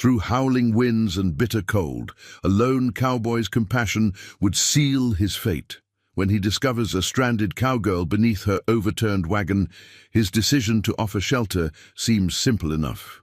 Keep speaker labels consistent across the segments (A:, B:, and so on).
A: Through howling winds and bitter cold, a lone cowboy's compassion would seal his fate. When he discovers a stranded cowgirl beneath her overturned wagon, his decision to offer shelter seems simple enough.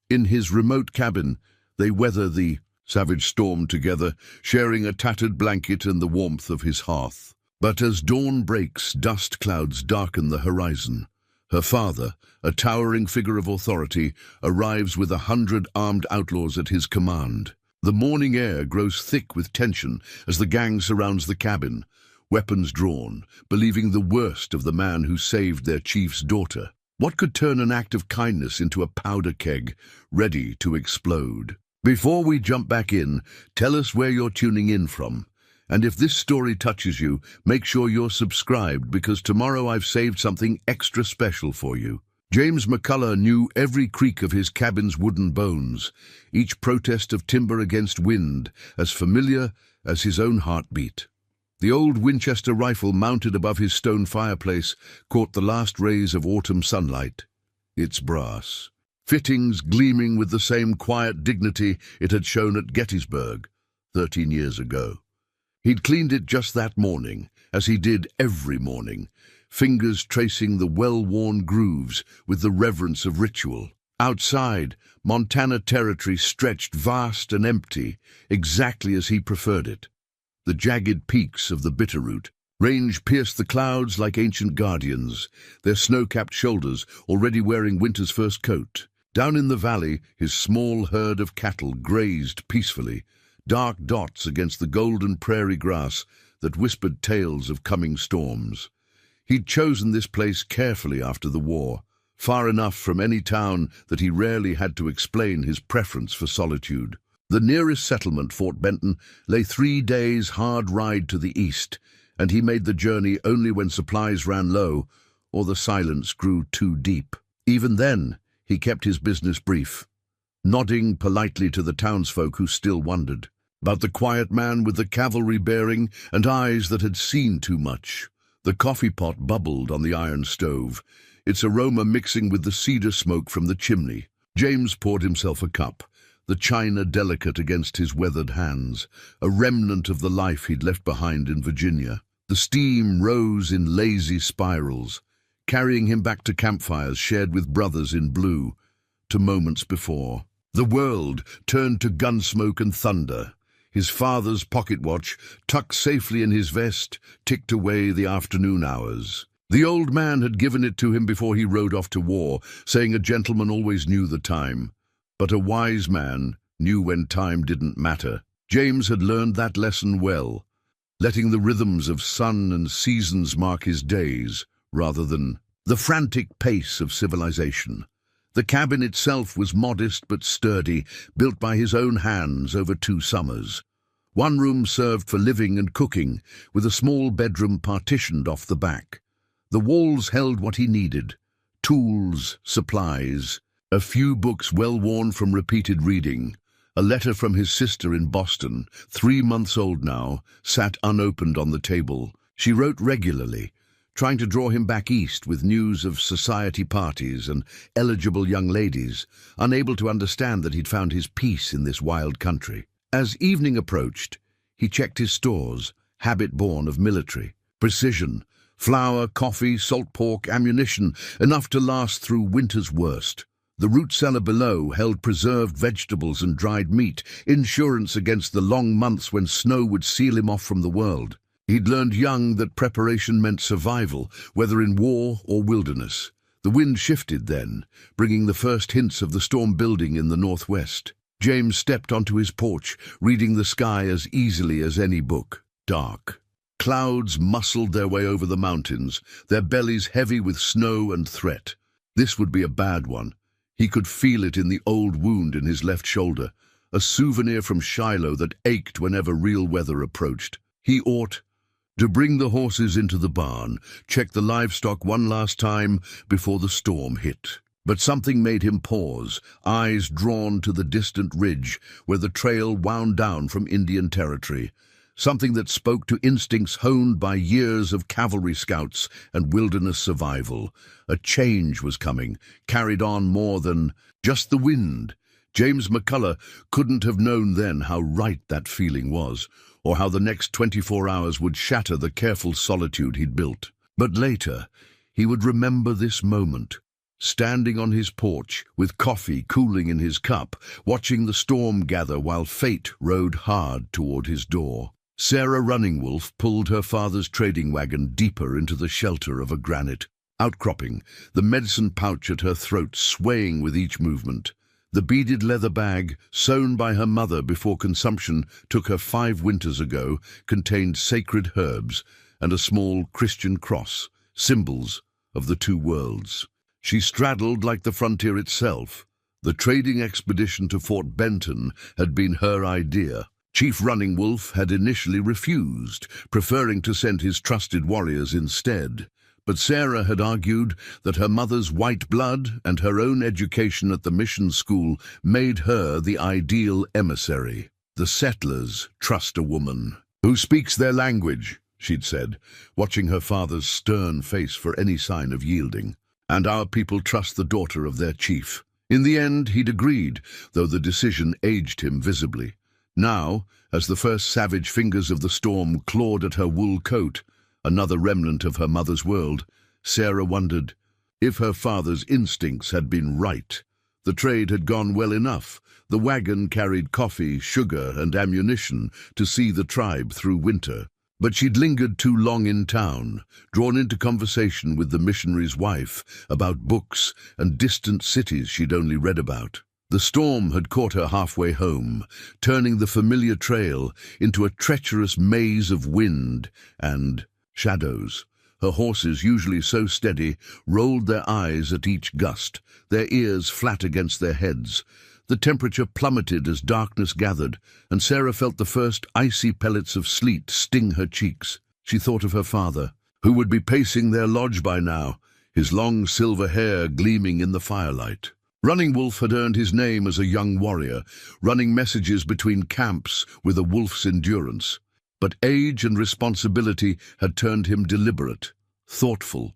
A: In his remote cabin, they weather the savage storm together, sharing a tattered blanket and the warmth of his hearth. But as dawn breaks, dust clouds darken the horizon. Her father, a towering figure of authority, arrives with 100 armed outlaws at his command. The morning air grows thick with tension as the gang surrounds the cabin, weapons drawn, believing the worst of the man who saved their chief's daughter. What could turn an act of kindness into a powder keg, ready to explode? Before we jump back in, tell us where you're tuning in from. And if this story touches you, make sure you're subscribed, because tomorrow I've saved something extra special for you. James McCullough knew every creak of his cabin's wooden bones, each protest of timber against wind, as familiar as his own heartbeat. The old Winchester rifle mounted above his stone fireplace caught the last rays of autumn sunlight. Its brass fittings gleaming with the same quiet dignity it had shown at Gettysburg 13 years ago. He'd cleaned it just that morning, as he did every morning, fingers tracing the well-worn grooves with the reverence of ritual. Outside, Montana territory stretched vast and empty, exactly as he preferred it. The jagged peaks of the Bitterroot Range pierced the clouds like ancient guardians, their snow-capped shoulders already wearing winter's first coat. Down in the valley, his small herd of cattle grazed peacefully, dark dots against the golden prairie grass that whispered tales of coming storms. He'd chosen this place carefully after the war, far enough from any town that he rarely had to explain his preference for solitude. The nearest settlement, Fort Benton, lay 3 days' hard ride to the east, and he made the journey only when supplies ran low or the silence grew too deep. Even then, he kept his business brief, nodding politely to the townsfolk who still wondered about the quiet man with the cavalry bearing and eyes that had seen too much. The coffee pot bubbled on the iron stove, its aroma mixing with the cedar smoke from the chimney. James poured himself a cup, the china delicate against his weathered hands, a remnant of the life he'd left behind in Virginia. The steam rose in lazy spirals, carrying him back to campfires shared with brothers in blue, to moments before. The world turned to gunsmoke and thunder. His father's pocket watch, tucked safely in his vest, ticked away the afternoon hours. The old man had given it to him before he rode off to war, saying a gentleman always knew the time. But a wise man knew when time didn't matter. James had learned that lesson well, letting the rhythms of sun and seasons mark his days, rather than the frantic pace of civilization. The cabin itself was modest but sturdy, built by his own hands over 2 summers. One room served for living and cooking, with a small bedroom partitioned off the back. The walls held what he needed: tools, supplies, a few books well worn from repeated reading. A letter from his sister in Boston, 3 months old now, sat unopened on the table. She wrote regularly, trying to draw him back east with news of society parties and eligible young ladies, unable to understand that he'd found his peace in this wild country. As evening approached, he checked his stores, habit born of military. Precision, flour, coffee, salt pork, ammunition, enough to last through winter's worst. The root cellar below held preserved vegetables and dried meat, insurance against the long months when snow would seal him off from the world. He'd learned young that preparation meant survival, whether in war or wilderness. The wind shifted then, bringing the first hints of the storm building in the northwest. James stepped onto his porch, reading the sky as easily as any book. Dark. Clouds muscled their way over the mountains, their bellies heavy with snow and threat. This would be a bad one. He could feel it in the old wound in his left shoulder, a souvenir from Shiloh that ached whenever real weather approached. He ought to bring the horses into the barn, check the livestock one last time before the storm hit. But something made him pause, eyes drawn to the distant ridge where the trail wound down from Indian territory. Something that spoke to instincts honed by years of cavalry scouts and wilderness survival. A change was coming, carried on more than just the wind, James McCullough couldn't have known then how right that feeling was, or how the next 24 hours would shatter the careful solitude he'd built. But later, he would remember this moment, standing on his porch with coffee cooling in his cup, watching the storm gather while fate rode hard toward his door. Sarah Running Wolf pulled her father's trading wagon deeper into the shelter of a granite outcropping, the medicine pouch at her throat swaying with each movement. The beaded leather bag, sewn by her mother before consumption took her 5 winters ago, contained sacred herbs and a small Christian cross, symbols of the two worlds. She straddled like the frontier itself. The trading expedition to Fort Benton had been her idea. Chief Running Wolf had initially refused, preferring to send his trusted warriors instead. But Sarah had argued that her mother's white blood and her own education at the mission school made her the ideal emissary. The settlers trust a woman who speaks their language, she'd said, watching her father's stern face for any sign of yielding. And our people trust the daughter of their chief. In the end, he'd agreed, though the decision aged him visibly. Now, as the first savage fingers of the storm clawed at her wool coat, another remnant of her mother's world, Sarah wondered if her father's instincts had been right. The trade had gone well enough. The wagon carried coffee, sugar, and ammunition to see the tribe through winter. But she'd lingered too long in town, drawn into conversation with the missionary's wife about books and distant cities she'd only read about. The storm had caught her halfway home, turning the familiar trail into a treacherous maze of wind and shadows. Her horses, usually so steady, rolled their eyes at each gust, their ears flat against their heads. The temperature plummeted as darkness gathered, and Sarah felt the first icy pellets of sleet sting her cheeks. She thought of her father, who would be pacing their lodge by now, his long silver hair gleaming in the firelight. Running Wolf had earned his name as a young warrior, running messages between camps with a wolf's endurance. But age and responsibility had turned him deliberate, thoughtful.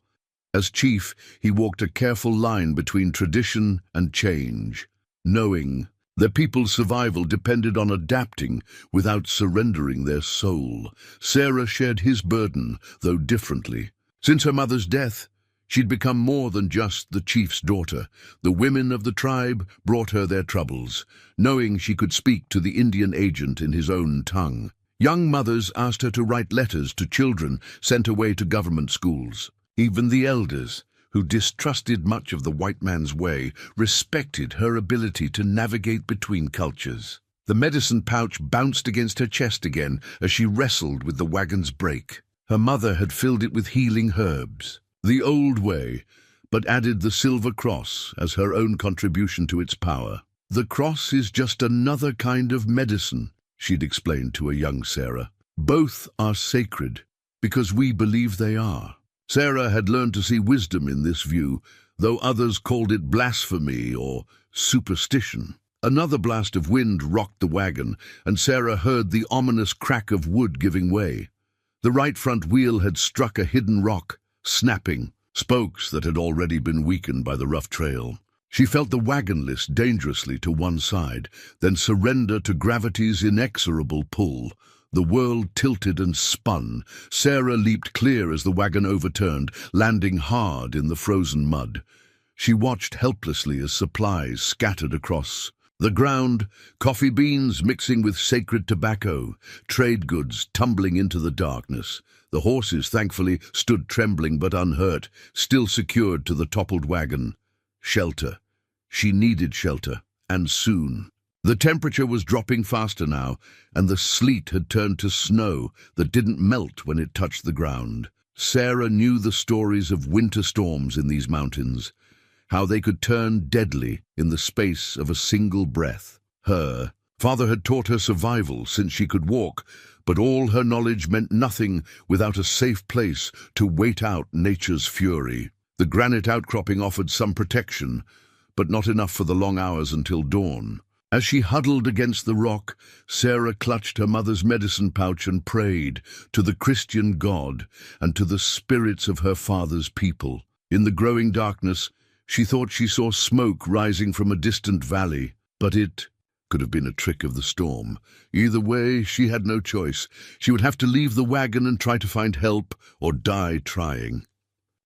A: As chief, he walked a careful line between tradition and change, knowing their people's survival depended on adapting without surrendering their soul. Sarah shared his burden, though differently. Since her mother's death, she'd become more than just the chief's daughter. The women of the tribe brought her their troubles, knowing she could speak to the Indian agent in his own tongue. Young mothers asked her to write letters to children sent away to government schools. Even the elders, who distrusted much of the white man's way, respected her ability to navigate between cultures. The medicine pouch bounced against her chest again as she wrestled with the wagon's brake. Her mother had filled it with healing herbs, the old way, but added the silver cross as her own contribution to its power. The cross is just another kind of medicine, she'd explained to a young Sarah. Both are sacred, because we believe they are. Sarah had learned to see wisdom in this view, though others called it blasphemy or superstition. Another blast of wind rocked the wagon, and Sarah heard the ominous crack of wood giving way. The right front wheel had struck a hidden rock, snapping, spokes that had already been weakened by the rough trail. She felt the wagon list dangerously to one side, then surrender to gravity's inexorable pull. The world tilted and spun. Sarah leaped clear as the wagon overturned, landing hard in the frozen mud. She watched helplessly as supplies scattered across the ground, coffee beans mixing with sacred tobacco, trade goods tumbling into the darkness. The horses, thankfully, stood trembling but unhurt, still secured to the toppled wagon. Shelter. She needed shelter, and soon. The temperature was dropping faster now, and the sleet had turned to snow that didn't melt when it touched the ground. Sarah knew the stories of winter storms in these mountains, how they could turn deadly in the space of a single breath. Her father had taught her survival since she could walk, but all her knowledge meant nothing without a safe place to wait out nature's fury. The granite outcropping offered some protection, but not enough for the long hours until dawn. As she huddled against the rock, Sarah clutched her mother's medicine pouch and prayed to the Christian God and to the spirits of her father's people. In the growing darkness, she thought she saw smoke rising from a distant valley, But it could have been a trick of the storm. Either way, she had no choice. She would have to leave the wagon and try to find help, or die trying.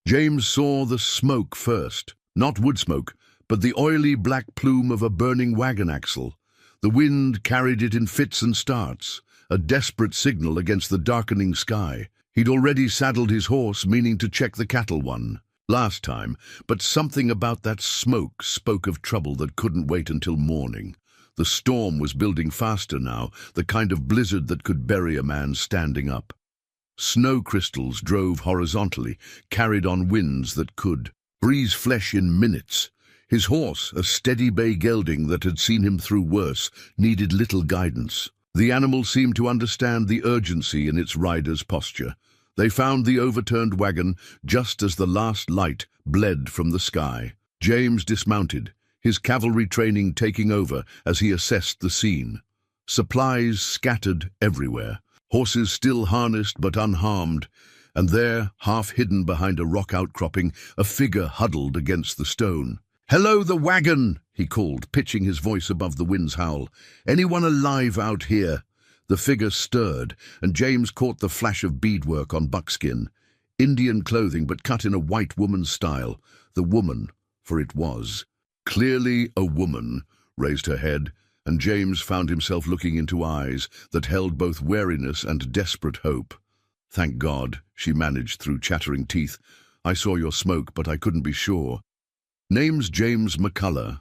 A: James saw the smoke first. Not wood smoke, but the oily black plume of a burning wagon axle. The wind carried it in fits and starts, a desperate signal against the darkening sky. He'd already saddled his horse, meaning to check the cattle one last time, but something about that smoke spoke of trouble that couldn't wait until morning. The storm was building faster now, the kind of blizzard that could bury a man standing up. Snow crystals drove horizontally, carried on winds that could freeze flesh in minutes. His horse, a steady bay gelding that had seen him through worse, needed little guidance. The animal seemed to understand the urgency in its rider's posture. They found the overturned wagon just as the last light bled from the sky. James dismounted, his cavalry training taking over as he assessed the scene. Supplies scattered everywhere, horses still harnessed but unharmed, and there, half hidden behind a rock outcropping, a figure huddled against the stone. "Hello, the wagon!" he called, pitching his voice above the wind's howl. "Anyone alive out here?" The figure stirred, and James caught the flash of beadwork on buckskin. Indian clothing, but cut in a white woman's style. The woman, for it was clearly a woman, raised her head, and James found himself looking into eyes that held both wariness and desperate hope. "Thank God," she managed through chattering teeth. "I saw your smoke, but I couldn't be sure." "Name's James McCullough,"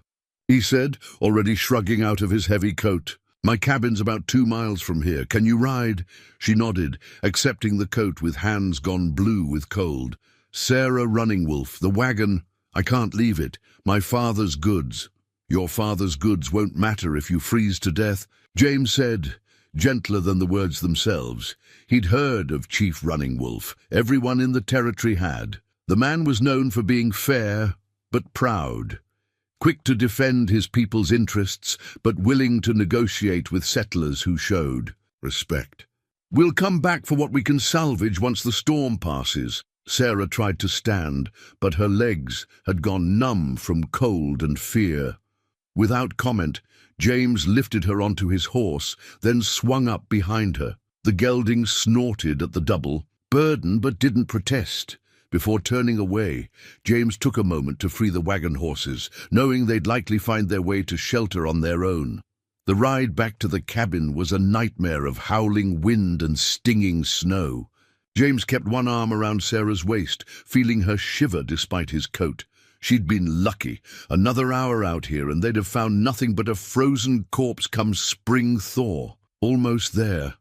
A: he said, already shrugging out of his heavy coat. "My cabin's about 2 miles from here. Can you ride?" She nodded, accepting the coat with hands gone blue with cold. "Sarah Running Wolf, the wagon. I can't leave it. My father's goods." "Your father's goods won't matter if you freeze to death," James said, gentler than the words themselves. He'd heard of Chief Running Wolf. Everyone in the territory had. The man was known for being fair, but proud, quick to defend his people's interests, but willing to negotiate with settlers who showed respect. "We'll come back for what we can salvage once the storm passes." Sarah tried to stand, but her legs had gone numb from cold and fear. Without comment, James lifted her onto his horse, then swung up behind her. The gelding snorted at the double, burdened but didn't protest. Before turning away, James took a moment to free the wagon horses, knowing they'd likely find their way to shelter on their own. The ride back to the cabin was a nightmare of howling wind and stinging snow. James kept one arm around Sarah's waist, feeling her shiver despite his coat. She'd been lucky. Another hour out here and they'd have found nothing but a frozen corpse come spring thaw. "Almost there,"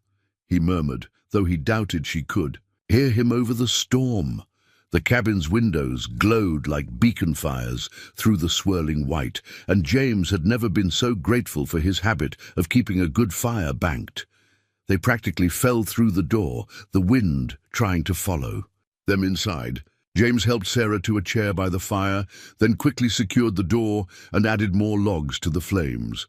A: he murmured, though he doubted she could hear him over the storm. The cabin's windows glowed like beacon fires through the swirling white, and James had never been so grateful for his habit of keeping a good fire banked. They practically fell through the door, the wind trying to follow them inside. James helped Sarah to a chair by the fire, then quickly secured the door and added more logs to the flames.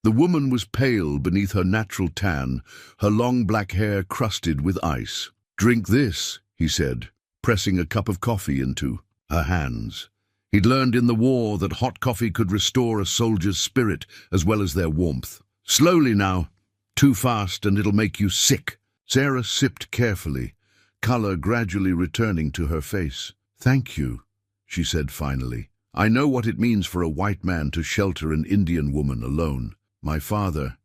A: The woman was pale beneath her natural tan, her long black hair crusted with ice. "Drink this," he said, pressing a cup of coffee into her hands. He'd learned in the war that hot coffee could restore a soldier's spirit as well as their warmth. "Slowly now. Too fast and it'll make you sick." Sarah sipped carefully, color gradually returning to her face. "Thank you," she said finally. "I know what it means for a white man to shelter an Indian woman alone. My father,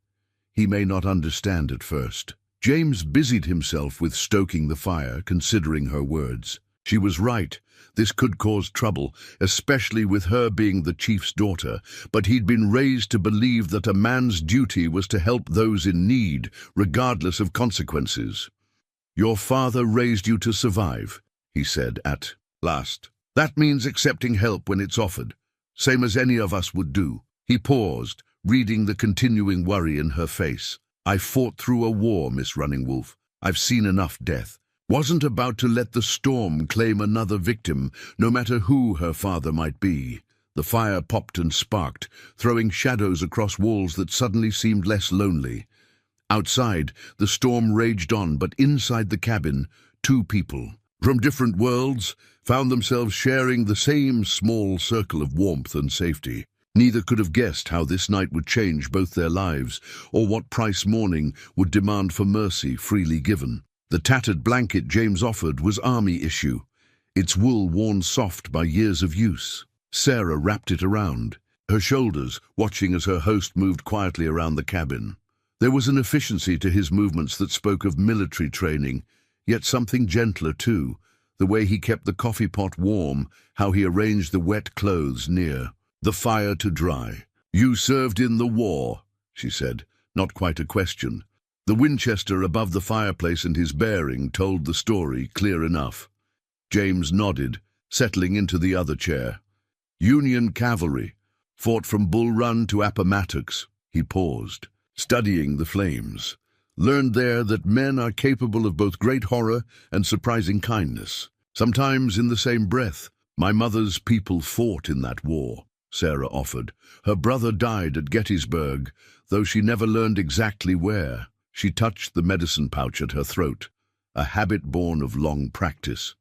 A: he may not understand at first." James busied himself with stoking the fire, considering her words. She was right. This could cause trouble, especially with her being the chief's daughter, but he'd been raised to believe that a man's duty was to help those in need, regardless of consequences. "Your father raised you to survive," he said at last. "That means accepting help when it's offered, same as any of us would do." He paused, reading the continuing worry in her face. "I fought through a war, Miss Running Wolf. I've seen enough death. Wasn't about to let the storm claim another victim, no matter who her father might be." The fire popped and sparked, throwing shadows across walls that suddenly seemed less lonely. Outside, the storm raged on, but inside the cabin, 2 people from different worlds found themselves sharing the same small circle of warmth and safety. Neither could have guessed how this night would change both their lives, or what price morning would demand for mercy freely given. The tattered blanket James offered was army issue, its wool worn soft by years of use. Sarah wrapped it around her shoulders, watching as her host moved quietly around the cabin. There was an efficiency to his movements that spoke of military training, yet something gentler too, the way he kept the coffee pot warm, how he arranged the wet clothes near the fire to dry. "You served in the war," she said, not quite a question. The Winchester above the fireplace and his bearing told the story clear enough. James nodded, settling into the other chair. "Union cavalry, fought from Bull Run to Appomattox." He paused, studying the flames. "Learned there that men are capable of both great horror and surprising kindness. Sometimes in the same breath. My mother's people fought in that war," Sarah offered. "Her brother died at Gettysburg, though she never learned exactly where." She touched the medicine pouch at her throat, a habit born of long practice.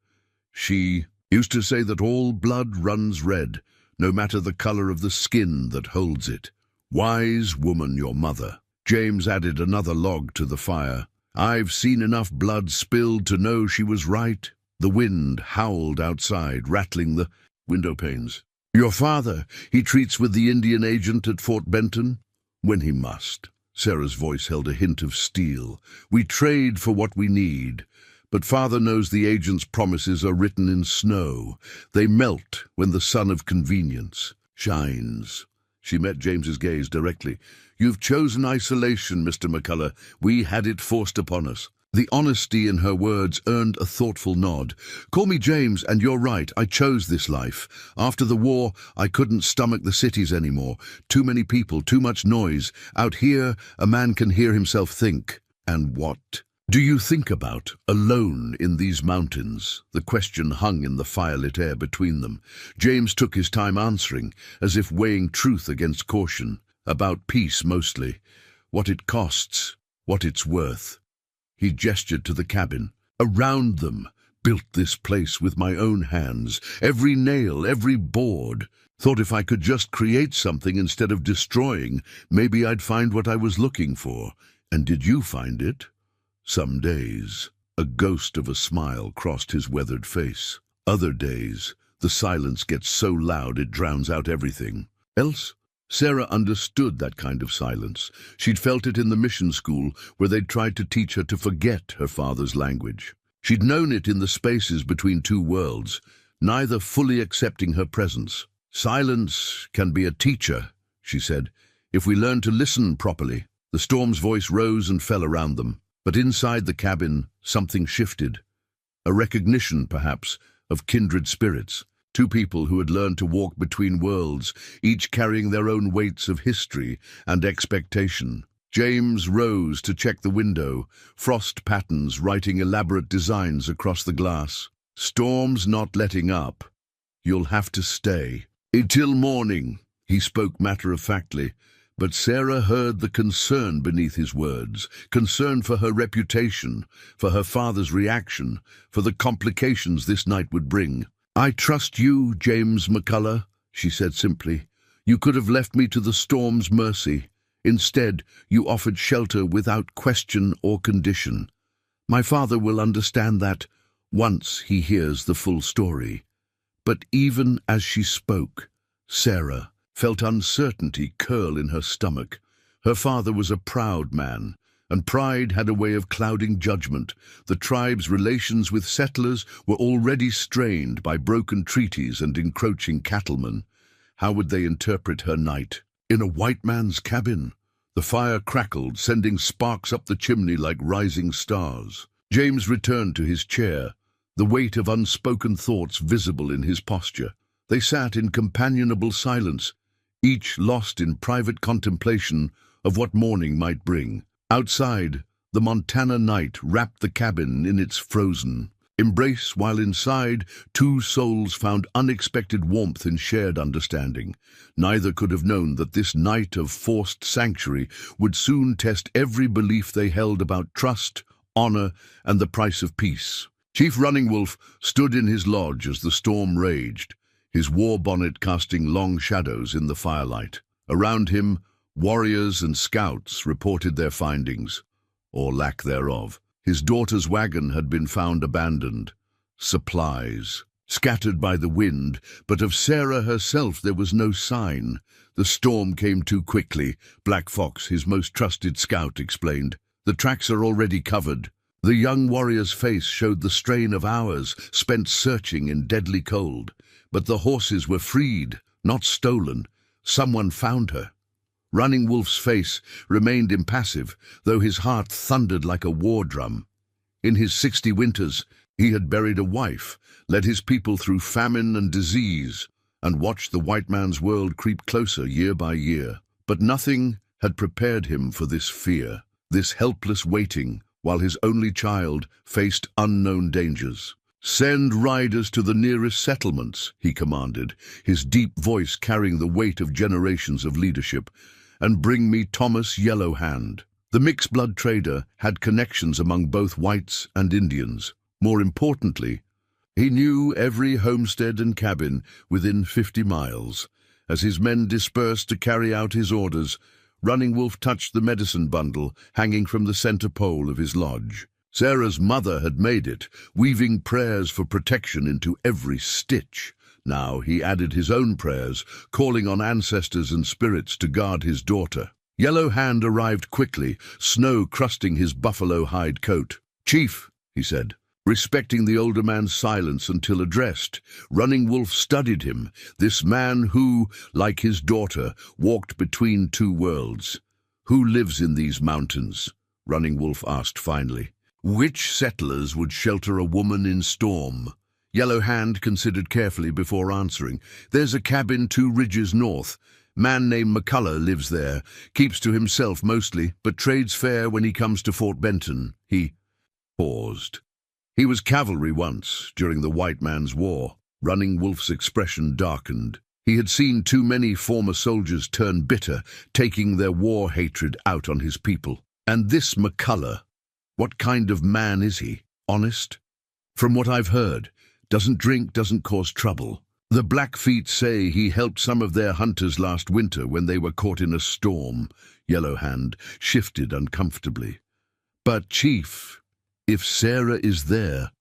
A: "She used to say that all blood runs red, no matter the color of the skin that holds it. Wise woman, your mother." James added another log to the fire. "I've seen enough blood spilled to know she was right." The wind howled outside, rattling the window panes. "Your father, he treats with the Indian agent at Fort Benton?" "When he must." Sarah's voice held a hint of steel. "We trade for what we need. But father knows the agent's promises are written in snow. They melt when the sun of convenience shines." She met James's gaze directly. "You've chosen isolation, Mr. McCullough. We had it forced upon us." The honesty in her words earned a thoughtful nod. "Call me James, and you're right. I chose this life. After the war, I couldn't stomach the cities anymore. Too many people, too much noise. Out here, a man can hear himself think." "And what do you think about, alone in these mountains?" The question hung in the firelit air between them. James took his time answering, as if weighing truth against caution. "About peace, mostly. What it costs, what it's worth." He gestured to the cabin. "Around them. Built this place with my own hands. Every nail, every board. Thought if I could just create something instead of destroying, maybe I'd find what I was looking for. And did you find it?" "Some days." A ghost of a smile crossed his weathered face. "Other days, the silence gets so loud it drowns out everything else." Sarah understood that kind of silence. She'd felt it in the mission school, where they'd tried to teach her to forget her father's language. She'd known it in the spaces between two worlds, neither fully accepting her presence. "Silence can be a teacher," she said, "if we learn to listen properly." The storm's voice rose and fell around them, but inside the cabin, something shifted. A recognition, perhaps, of kindred spirits. Two people who had learned to walk between worlds, each carrying their own weights of history and expectation. James rose to check the window, frost patterns writing elaborate designs across the glass. "Storm's not letting up. You'll have to stay. Until morning," he spoke matter-of-factly, but Sarah heard the concern beneath his words, concern for her reputation, for her father's reaction, for the complications this night would bring. "I trust you, James McCullough," she said simply. "You could have left me to the storm's mercy. Instead, you offered shelter without question or condition. My father will understand that once he hears the full story." But even as she spoke, Sarah felt uncertainty curl in her stomach. Her father was a proud man, and pride had a way of clouding judgment. The tribe's relations with settlers were already strained by broken treaties and encroaching cattlemen. How would they interpret her night? In a white man's cabin. The fire crackled, sending sparks up the chimney like rising stars. James returned to his chair, the weight of unspoken thoughts visible in his posture. They sat in companionable silence, each lost in private contemplation of what morning might bring. Outside, the Montana night wrapped the cabin in its frozen embrace, while inside, two souls found unexpected warmth in shared understanding. Neither could have known that this night of forced sanctuary would soon test every belief they held about trust, honor, and the price of peace. Chief Running Wolf stood in his lodge as the storm raged, his war bonnet casting long shadows in the firelight. Around him, warriors and scouts reported their findings, or lack thereof. His daughter's wagon had been found abandoned. Supplies scattered by the wind, but of Sarah herself there was no sign. The storm came too quickly, Black Fox, his most trusted scout, explained. The tracks are already covered. The young warrior's face showed the strain of hours spent searching in deadly cold. But the horses were freed, not stolen. Someone found her. Running Wolf's face remained impassive, though his heart thundered like a war drum. In his 60 winters, he had buried a wife, led his people through famine and disease, and watched the white man's world creep closer year by year. But nothing had prepared him for this fear, this helpless waiting, while his only child faced unknown dangers. "Send riders to the nearest settlements," he commanded, his deep voice carrying the weight of generations of leadership, "and bring me Thomas Yellowhand." The mixed-blood trader had connections among both whites and Indians. More importantly, he knew every homestead and cabin within 50 miles. As his men dispersed to carry out his orders, Running Wolf touched the medicine bundle hanging from the center pole of his lodge. Sarah's mother had made it, weaving prayers for protection into every stitch. Now he added his own prayers, calling on ancestors and spirits to guard his daughter. Yellowhand arrived quickly, snow crusting his buffalo hide coat. "Chief," he said, respecting the older man's silence until addressed. Running Wolf studied him, this man who, like his daughter, walked between two worlds. "Who lives in these mountains?" Running Wolf asked finally. "Which settlers would shelter a woman in storm?" Yellowhand considered carefully before answering. "There's a cabin 2 ridges north. Man named McCullough lives there, keeps to himself mostly, but trades fair when he comes to Fort Benton." He paused. He was cavalry once, during the white man's war. Running Wolf's expression darkened. He had seen too many former soldiers turn bitter, taking their war hatred out on his people. And this McCullough, what kind of man is he? Honest? "From what I've heard, doesn't drink, doesn't cause trouble. The Blackfeet say he helped some of their hunters last winter when they were caught in a storm." Yellowhand shifted uncomfortably. "But, Chief, if Sarah is there,"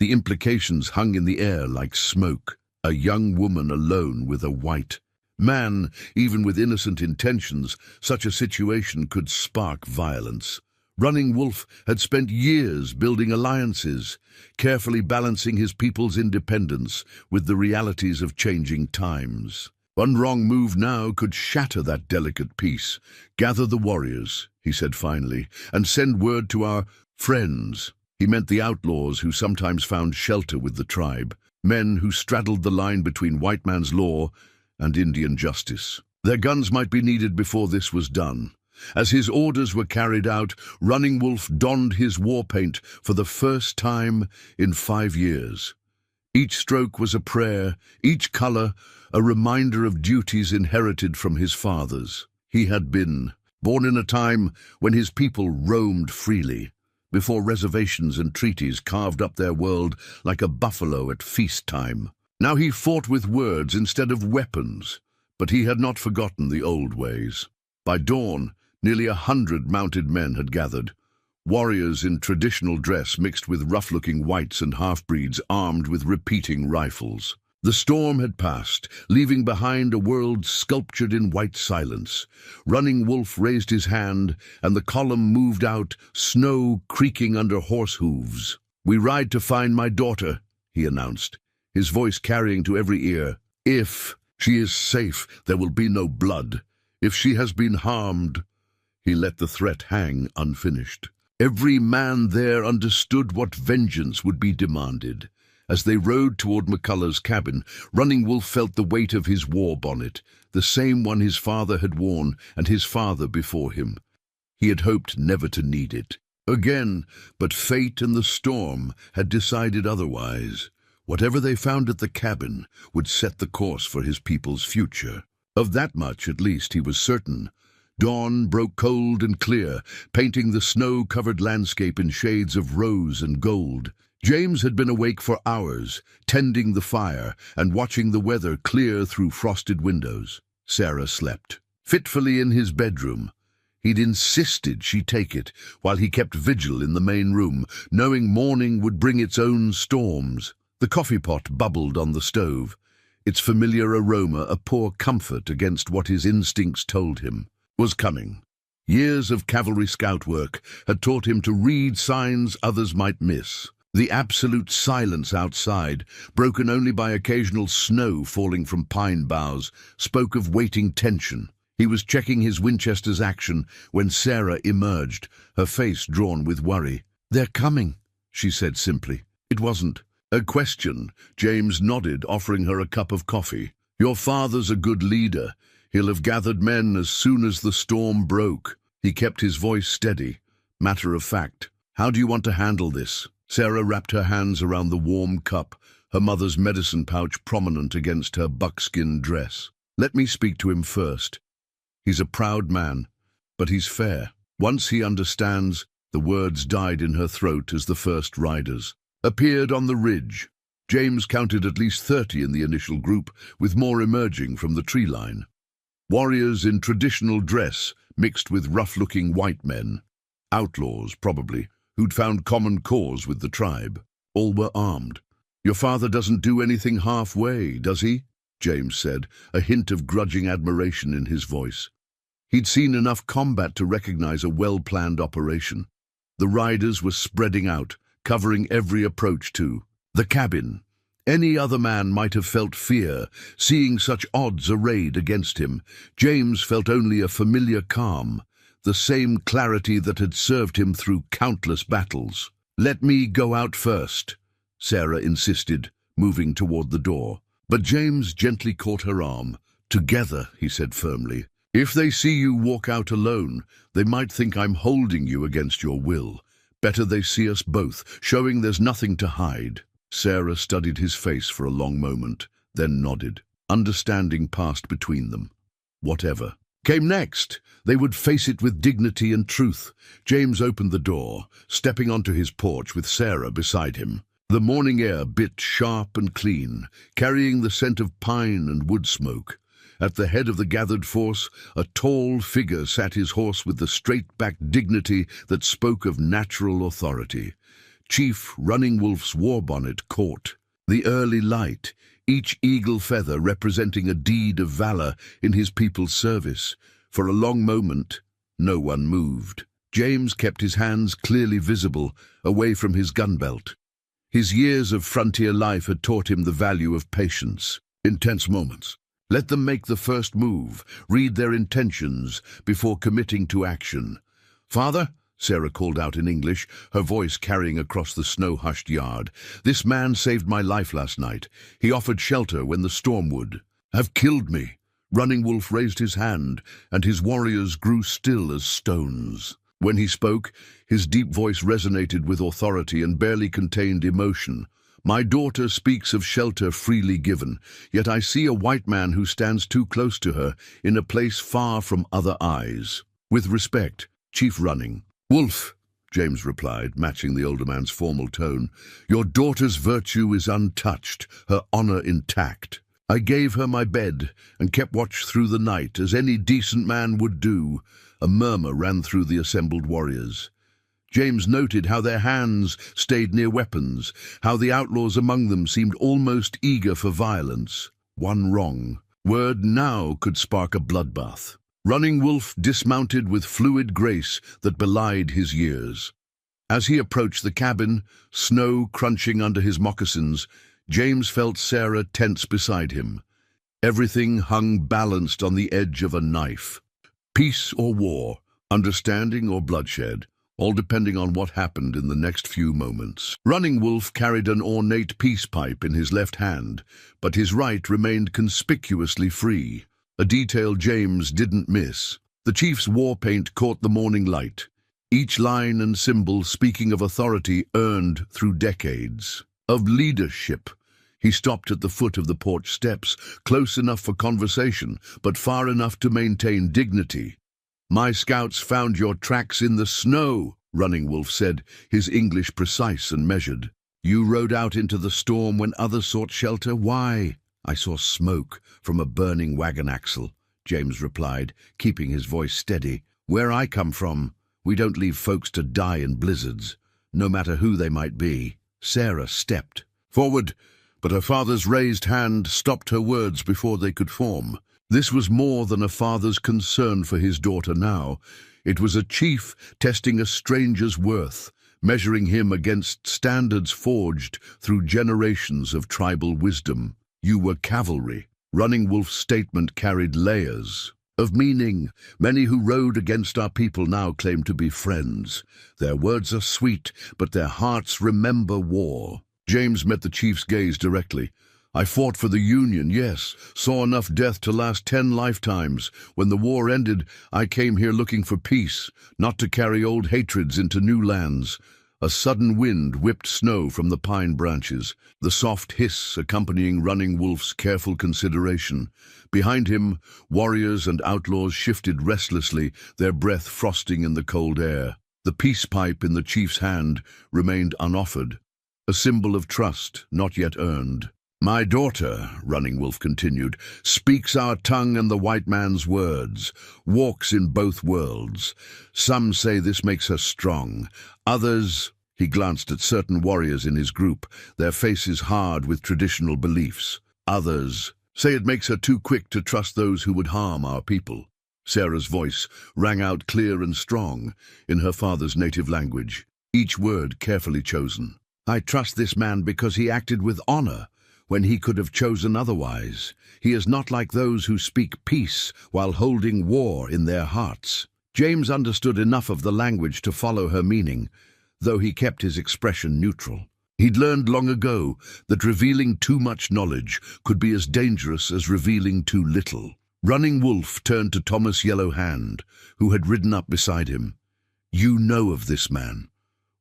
A: the implications hung in the air like smoke. A young woman alone with a white man, even with innocent intentions, such a situation could spark violence. Running Wolf had spent years building alliances, carefully balancing his people's independence with the realities of changing times. One wrong move now could shatter that delicate peace. "Gather the warriors," he said finally, "and send word to our friends." He meant the outlaws who sometimes found shelter with the tribe, men who straddled the line between white man's law and Indian justice. Their guns might be needed before this was done. As his orders were carried out, Running Wolf donned his war paint for the first time in 5 years. Each stroke was a prayer, each color a reminder of duties inherited from his fathers. He had been born in a time when his people roamed freely, before reservations and treaties carved up their world like a buffalo at feast time. Now he fought with words instead of weapons, but he had not forgotten the old ways. By dawn, nearly 100 mounted men had gathered, warriors in traditional dress mixed with rough-looking whites and half-breeds armed with repeating rifles. The storm had passed, leaving behind a world sculptured in white silence. Running Wolf raised his hand, and the column moved out, snow creaking under horse hooves. "We ride to find my daughter," he announced, his voice carrying to every ear. "If she is safe, there will be no blood. If she has been harmed—" He let the threat hang unfinished. Every man there understood what vengeance would be demanded. As they rode toward McCullough's cabin, Running Wolf felt the weight of his war bonnet, the same one his father had worn and his father before him. He had hoped never to need it again, but fate and the storm had decided otherwise. Whatever they found at the cabin would set the course for his people's future. Of that much, at least, he was certain. Dawn broke cold and clear, painting the snow-covered landscape in shades of rose and gold. James had been awake for hours, tending the fire and watching the weather clear through frosted windows. Sarah slept fitfully in his bedroom. He'd insisted she take it, while he kept vigil in the main room, knowing morning would bring its own storms. The coffee pot bubbled on the stove, its familiar aroma a poor comfort against what his instincts told him was coming. Years of cavalry scout work had taught him to read signs others might miss. The absolute silence outside, broken only by occasional snow falling from pine boughs, spoke of waiting tension. He was checking his Winchester's action when Sarah emerged, her face drawn with worry. "They're coming," she said simply. It wasn't a question. James nodded, offering her a cup of coffee. "Your father's a good leader. He'll have gathered men as soon as the storm broke." He kept his voice steady, matter of fact. "How do you want to handle this?" Sarah wrapped her hands around the warm cup, her mother's medicine pouch prominent against her buckskin dress. "Let me speak to him first. He's a proud man, but he's fair. Once he understands," the words died in her throat as the first riders appeared on the ridge. James counted at least 30 in the initial group, with more emerging from the tree line. Warriors in traditional dress mixed with rough-looking white men. Outlaws, probably, who'd found common cause with the tribe. All were armed. "Your father doesn't do anything halfway, does he?" James said, a hint of grudging admiration in his voice. He'd seen enough combat to recognize a well-planned operation. The riders were spreading out, covering every approach to the cabin. Any other man might have felt fear, seeing such odds arrayed against him. James felt only a familiar calm, the same clarity that had served him through countless battles. "Let me go out first," Sarah insisted, moving toward the door. But James gently caught her arm. "Together," he said firmly. "If they see you walk out alone, they might think I'm holding you against your will. Better they see us both, showing there's nothing to hide." Sarah studied his face for a long moment, then nodded. Understanding passed between them. Whatever came next, they would face it with dignity and truth. James opened the door, stepping onto his porch with Sarah beside him. The morning air bit sharp and clean, carrying the scent of pine and wood smoke. At the head of the gathered force, a tall figure sat his horse with the straight-backed dignity that spoke of natural authority. Chief Running Wolf's war bonnet caught the early light, each eagle feather representing a deed of valor in his people's service. For a long moment, no one moved. James kept his hands clearly visible, away from his gun belt. His years of frontier life had taught him the value of patience. Intense moments. Let them make the first move, read their intentions before committing to action. "Father," Sarah called out in English, her voice carrying across the snow-hushed yard, "this man saved my life last night. He offered shelter when the storm would have killed me." Running Wolf raised his hand, and his warriors grew still as stones. When he spoke, his deep voice resonated with authority and barely contained emotion. "My daughter speaks of shelter freely given, yet I see a white man who stands too close to her, in a place far from other eyes. With respect, Chief Running Wolf," James replied, matching the older man's formal tone, "your daughter's virtue is untouched, her honor intact. I gave her my bed and kept watch through the night, as any decent man would do." A murmur ran through the assembled warriors. James noted how their hands stayed near weapons, how the outlaws among them seemed almost eager for violence. One wrong word now could spark a bloodbath. Running Wolf dismounted with fluid grace that belied his years. As he approached the cabin, snow crunching under his moccasins, James felt Sarah tense beside him. Everything hung balanced on the edge of a knife. Peace or war, understanding or bloodshed, all depending on what happened in the next few moments. Running Wolf carried an ornate peace pipe in his left hand, but his right remained conspicuously free, a detail James didn't miss. The chief's war paint caught the morning light, each line and symbol speaking of authority earned through decades of leadership. He stopped at the foot of the porch steps, close enough for conversation, but far enough to maintain dignity. "My scouts found your tracks in the snow," Running Wolf said, his English precise and measured. You rode out into the storm when others sought shelter. Why? I saw smoke from a burning wagon axle, James replied, keeping his voice steady. Where I come from, we don't leave folks to die in blizzards, no matter who they might be. Sarah stepped forward, but her father's raised hand stopped her words before they could form. This was more than a father's concern for his daughter now. It was a chief testing a stranger's worth, measuring him against standards forged through generations of tribal wisdom. You were cavalry. Running Wolf's statement carried layers of meaning. Many who rode against our people now claim to be friends. Their words are sweet, but their hearts remember war. James met the chief's gaze directly. I fought for the Union, yes, saw enough death to last 10 lifetimes. When the war ended, I came here looking for peace, not to carry old hatreds into new lands. A sudden wind whipped snow from the pine branches, the soft hiss accompanying Running Wolf's careful consideration. Behind him, warriors and outlaws shifted restlessly, their breath frosting in the cold air. The peace pipe in the chief's hand remained unoffered, a symbol of trust not yet earned. My daughter, Running Wolf continued, speaks our tongue and the white man's words, walks in both worlds. Some say this makes her strong. Others, he glanced at certain warriors in his group, their faces hard with traditional beliefs. Others say it makes her too quick to trust those who would harm our people. Sarah's voice rang out clear and strong in her father's native language, each word carefully chosen. I trust this man because he acted with honor when he could have chosen otherwise. He is not like those who speak peace while holding war in their hearts. James understood enough of the language to follow her meaning, though he kept his expression neutral. He'd learned long ago that revealing too much knowledge could be as dangerous as revealing too little. Running Wolf turned to Thomas Yellowhand, who had ridden up beside him. You know of this man.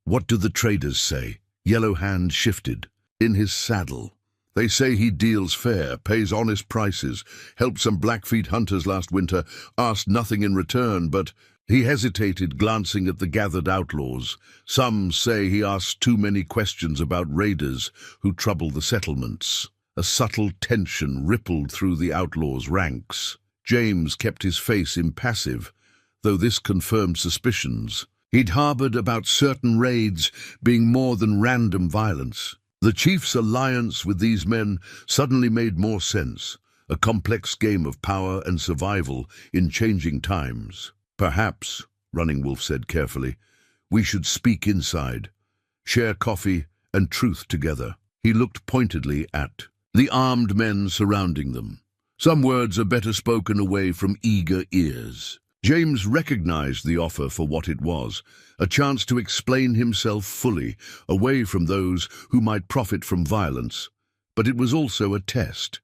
A: What do the traders say? Yellowhand shifted in his saddle. They say he deals fair, pays honest prices, helped some Blackfeet hunters last winter, asked nothing in return, but he hesitated, glancing at the gathered outlaws. Some say he asked too many questions about raiders who trouble the settlements. A subtle tension rippled through the outlaws' ranks. James kept his face impassive, though this confirmed suspicions he'd harbored about certain raids being more than random violence. The chief's alliance with these men suddenly made more sense, a complex game of power and survival in changing times. Perhaps, Running Wolf said carefully, we should speak inside, share coffee and truth together. He looked pointedly at the armed men surrounding them. Some words are better spoken away from eager ears. James recognized the offer for what it was, a chance to explain himself fully, away from those who might profit from violence. But it was also a test.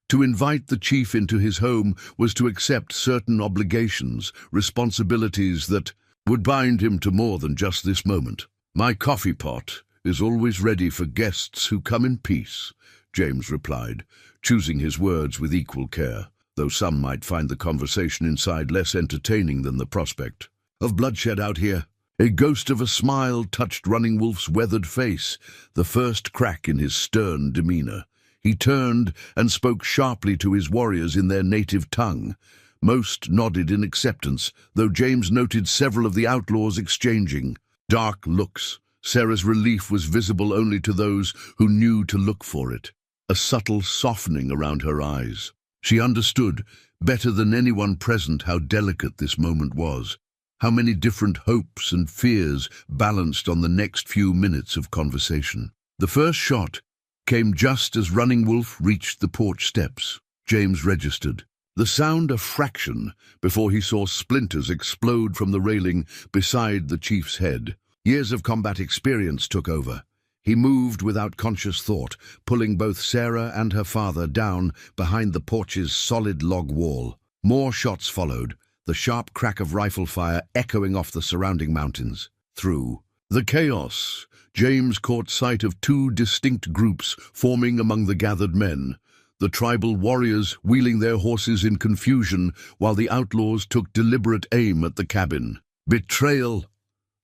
A: To invite the chief into his home was to accept certain obligations, responsibilities that would bind him to more than just this moment. My coffee pot is always ready for guests who come in peace, James replied, choosing his words with equal care, though some might find the conversation inside less entertaining than the prospect of bloodshed out here. A ghost of a smile touched Running Wolf's weathered face, the first crack in his stern demeanor. He turned and spoke sharply to his warriors in their native tongue. Most nodded in acceptance, though James noted several of the outlaws exchanging dark looks. Sarah's relief was visible only to those who knew to look for it, a subtle softening around her eyes. She understood, better than anyone present, how delicate this moment was, how many different hopes and fears balanced on the next few minutes of conversation. The first shot came just as Running Wolf reached the porch steps. James registered the sound a fraction before he saw splinters explode from the railing beside the chief's head. Years of combat experience took over. He moved without conscious thought, pulling both Sarah and her father down behind the porch's solid log wall. More shots followed, the sharp crack of rifle fire echoing off the surrounding mountains. Through the chaos, James caught sight of two distinct groups forming among the gathered men, the tribal warriors wheeling their horses in confusion while the outlaws took deliberate aim at the cabin. Betrayal,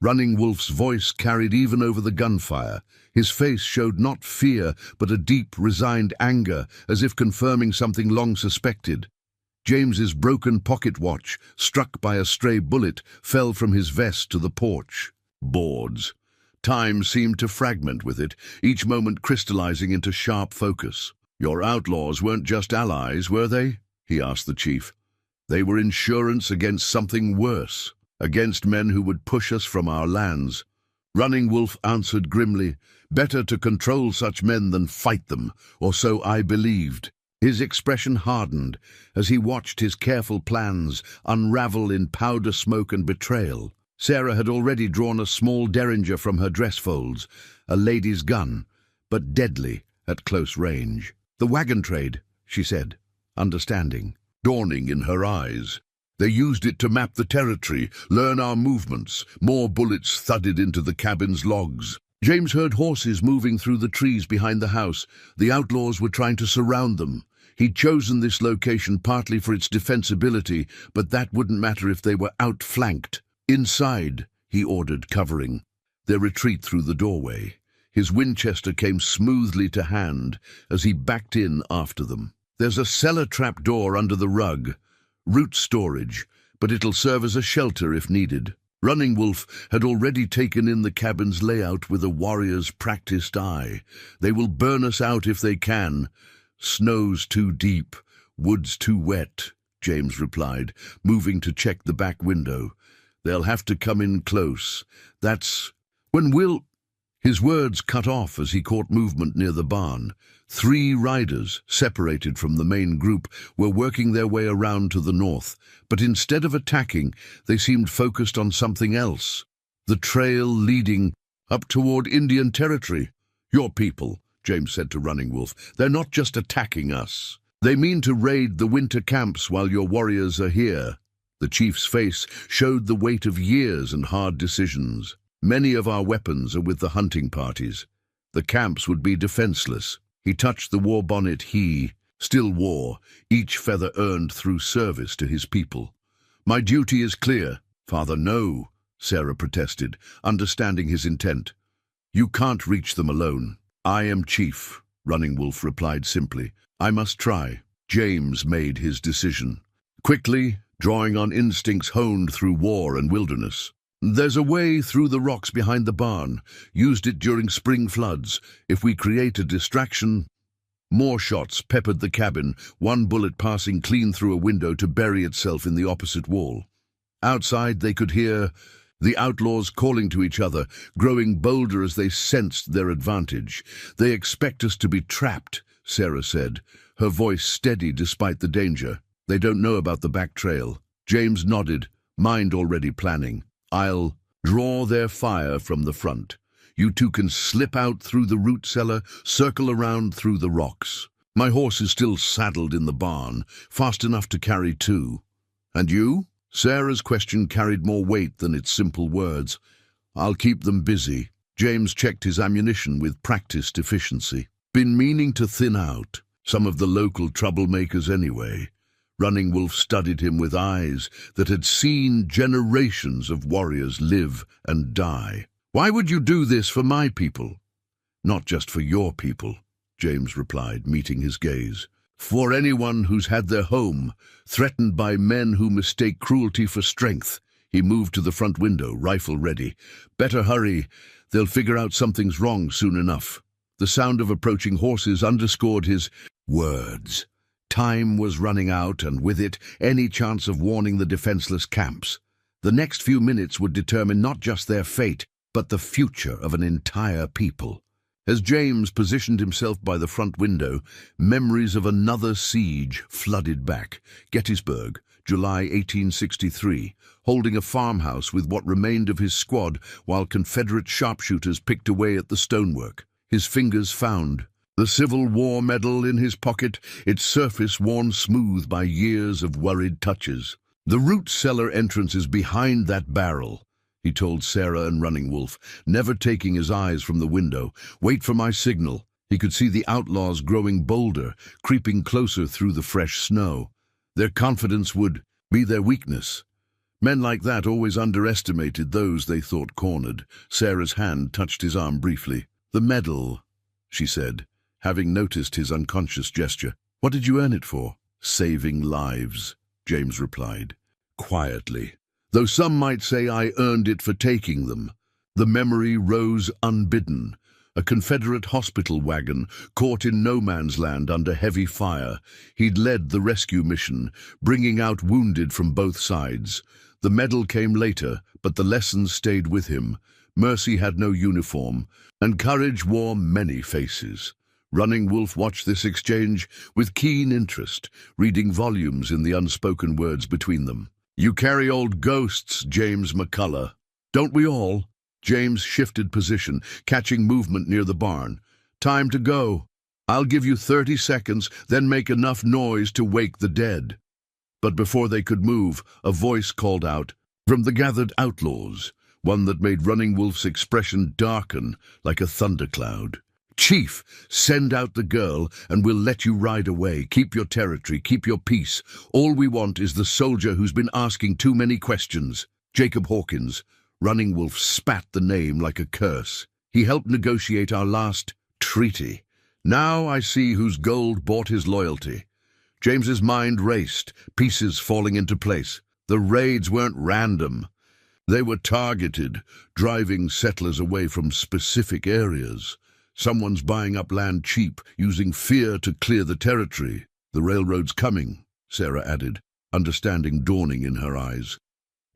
A: Running Wolf's voice carried even over the gunfire. His face showed not fear, but a deep, resigned anger, as if confirming something long suspected. James's broken pocket watch, struck by a stray bullet, fell from his vest to the porch. Boards. Time seemed to fragment with it, each moment crystallizing into sharp focus. "Your outlaws weren't just allies, were they?" he asked the chief. "They were insurance against something worse, against men who would push us from our lands." Running Wolf answered grimly, "Better to control such men than fight them, or so I believed." His expression hardened as he watched his careful plans unravel in powder smoke and betrayal. Sarah had already drawn a small derringer from her dress folds, a lady's gun, but deadly at close range. "The wagon trade," she said, understanding, dawning in her eyes. "They used it to map the territory, learn our movements." More bullets thudded into the cabin's logs. James heard horses moving through the trees behind the house. The outlaws were trying to surround them. He'd chosen this location partly for its defensibility, but that wouldn't matter if they were outflanked. "Inside," he ordered, covering their retreat through the doorway. His Winchester came smoothly to hand as he backed in after them. "There's a cellar trap door under the rug. Root storage, but it'll serve as a shelter if needed." Running Wolf had already taken in the cabin's layout with a warrior's practiced eye. "They will burn us out if they can. Snow's too deep, wood's too wet," James replied, moving to check the back window. "They'll have to come in close. That's when Will—" His words cut off as he caught movement near the barn. 3 riders, separated from the main group, were working their way around to the north, but instead of attacking, they seemed focused on something else. The trail leading up toward Indian territory. "Your people," James said to Running Wolf, "they're not just attacking us. They mean to raid the winter camps while your warriors are here." The chief's face showed the weight of years and hard decisions. "Many of our weapons are with the hunting parties. The camps would be defenseless." He touched the war bonnet he still wore, each feather earned through service to his people. "My duty is clear." "Father, no," Sarah protested, understanding his intent. "You can't reach them alone." "I am chief," Running Wolf replied simply. "I must try." James made his decision, quickly, drawing on instincts honed through war and wilderness. "There's a way through the rocks behind the barn. Used it during spring floods. If we create a distraction—" More shots peppered the cabin, one bullet passing clean through a window to bury itself in the opposite wall. Outside they could hear the outlaws calling to each other, growing bolder as they sensed their advantage. "They expect us to be trapped," Sarah said, her voice steady despite the danger. "They don't know about the back trail." James nodded, mind already planning. "I'll draw their fire from the front. You two can slip out through the root cellar, circle around through the rocks. My horse is still saddled in the barn, fast enough to carry 2. And you?" Sarah's question carried more weight than its simple words. "I'll keep them busy." James checked his ammunition with practiced efficiency. "Been meaning to thin out some of the local troublemakers anyway." Running Wolf studied him with eyes that had seen generations of warriors live and die. "Why would you do this for my people?" "Not just for your people," James replied, meeting his gaze. "For anyone who's had their home threatened by men who mistake cruelty for strength." He moved to the front window, rifle ready. "Better hurry. They'll figure out something's wrong soon enough." The sound of approaching horses underscored his words. Time was running out, and with it, any chance of warning the defenseless camps. The next few minutes would determine not just their fate, but the future of an entire people. As James positioned himself by the front window, memories of another siege flooded back. Gettysburg, July 1863, holding a farmhouse with what remained of his squad while Confederate sharpshooters picked away at the stonework. His fingers found the Civil War medal in his pocket, its surface worn smooth by years of worried touches. "The root cellar entrance is behind that barrel," he told Sarah and Running Wolf, never taking his eyes from the window. "Wait for my signal." He could see the outlaws growing bolder, creeping closer through the fresh snow. Their confidence would be their weakness. Men like that always underestimated those they thought cornered. Sarah's hand touched his arm briefly. "The medal," she said, having noticed his unconscious gesture. "What did you earn it for?" "Saving lives," James replied, quietly. "Though some might say I earned it for taking them." The memory rose unbidden. A Confederate hospital wagon, caught in no man's land under heavy fire. He'd led the rescue mission, bringing out wounded from both sides. The medal came later, but the lessons stayed with him. Mercy had no uniform, and courage wore many faces. Running Wolf watched this exchange with keen interest, reading volumes in the unspoken words between them. "You carry old ghosts, James McCullough." "Don't we all?" James shifted position, catching movement near the barn. "Time to go. I'll give you 30 seconds, then make enough noise to wake the dead." But before they could move, a voice called out from the gathered outlaws, one that made Running Wolf's expression darken like a thundercloud. "Chief, send out the girl, and we'll let you ride away. Keep your territory, keep your peace. All we want is the soldier who's been asking too many questions." "Jacob Hawkins." Running Wolf spat the name like a curse. "He helped negotiate our last treaty. Now I see whose gold bought his loyalty." James's mind raced, pieces falling into place. The raids weren't random. They were targeted, driving settlers away from specific areas. Someone's buying up land cheap, using fear to clear the territory. "The railroad's coming," Sarah added, understanding dawning in her eyes.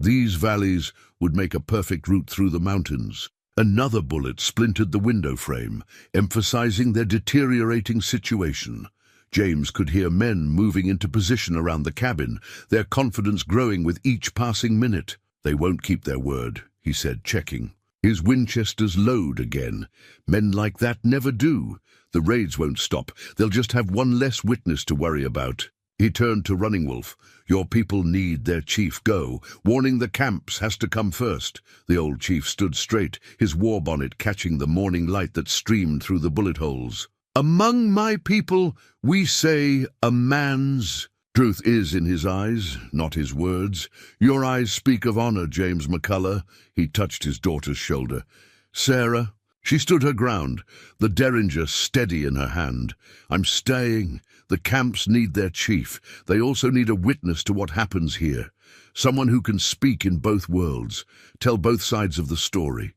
A: These valleys would make a perfect route through the mountains. Another bullet splintered the window frame, emphasizing their deteriorating situation. James could hear men moving into position around the cabin, their confidence growing with each passing minute. "They won't keep their word," he said, checking. His Winchester's load again. Men like that never do. The raids won't stop. They'll just have one less witness to worry about. He turned to Running Wolf. "Your people need their chief. Go. Warning the camps has to come first." The old chief stood straight, his war bonnet catching the morning light that streamed through the bullet holes. "Among my people, we say a man's..." Truth is in his eyes, not his words. "Your eyes speak of honor, James McCullough." He touched his daughter's shoulder. "Sarah." She stood her ground, the derringer steady in her hand. "I'm staying. The camps need their chief. They also need a witness to what happens here. Someone who can speak in both worlds, tell both sides of the story."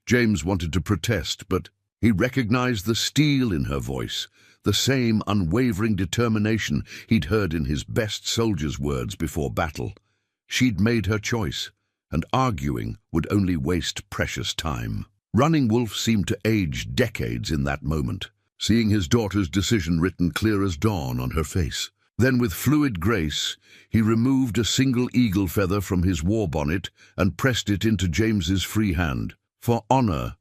A: James wanted to protest, but he recognized the steel in her voice, the same unwavering determination he'd heard in his best soldier's words before battle. She'd made her choice, and arguing would only waste precious time. Running Wolf seemed to age decades in that moment, seeing his daughter's decision written clear as dawn on her face. Then with fluid grace, he removed a single eagle feather from his war bonnet and pressed it into James's free hand. "For honor,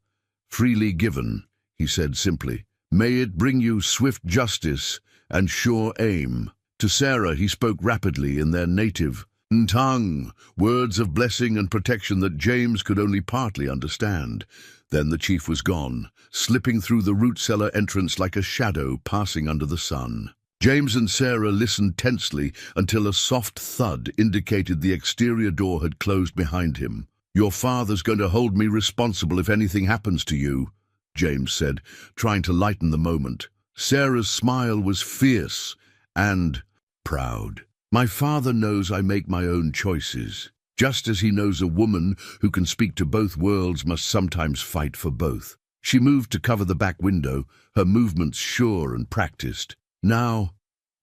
A: freely given," he said simply. "May it bring you swift justice and sure aim." To Sarah he spoke rapidly in their native tongue, words of blessing and protection that James could only partly understand. Then the chief was gone, slipping through the root cellar entrance like a shadow passing under the sun. James and Sarah listened tensely until a soft thud indicated the exterior door had closed behind him. "Your father's going to hold me responsible if anything happens to you," James said, trying to lighten the moment. Sarah's smile was fierce and proud. "My father knows I make my own choices, just as he knows a woman who can speak to both worlds must sometimes fight for both." She moved to cover the back window, her movements sure and practiced. "Now,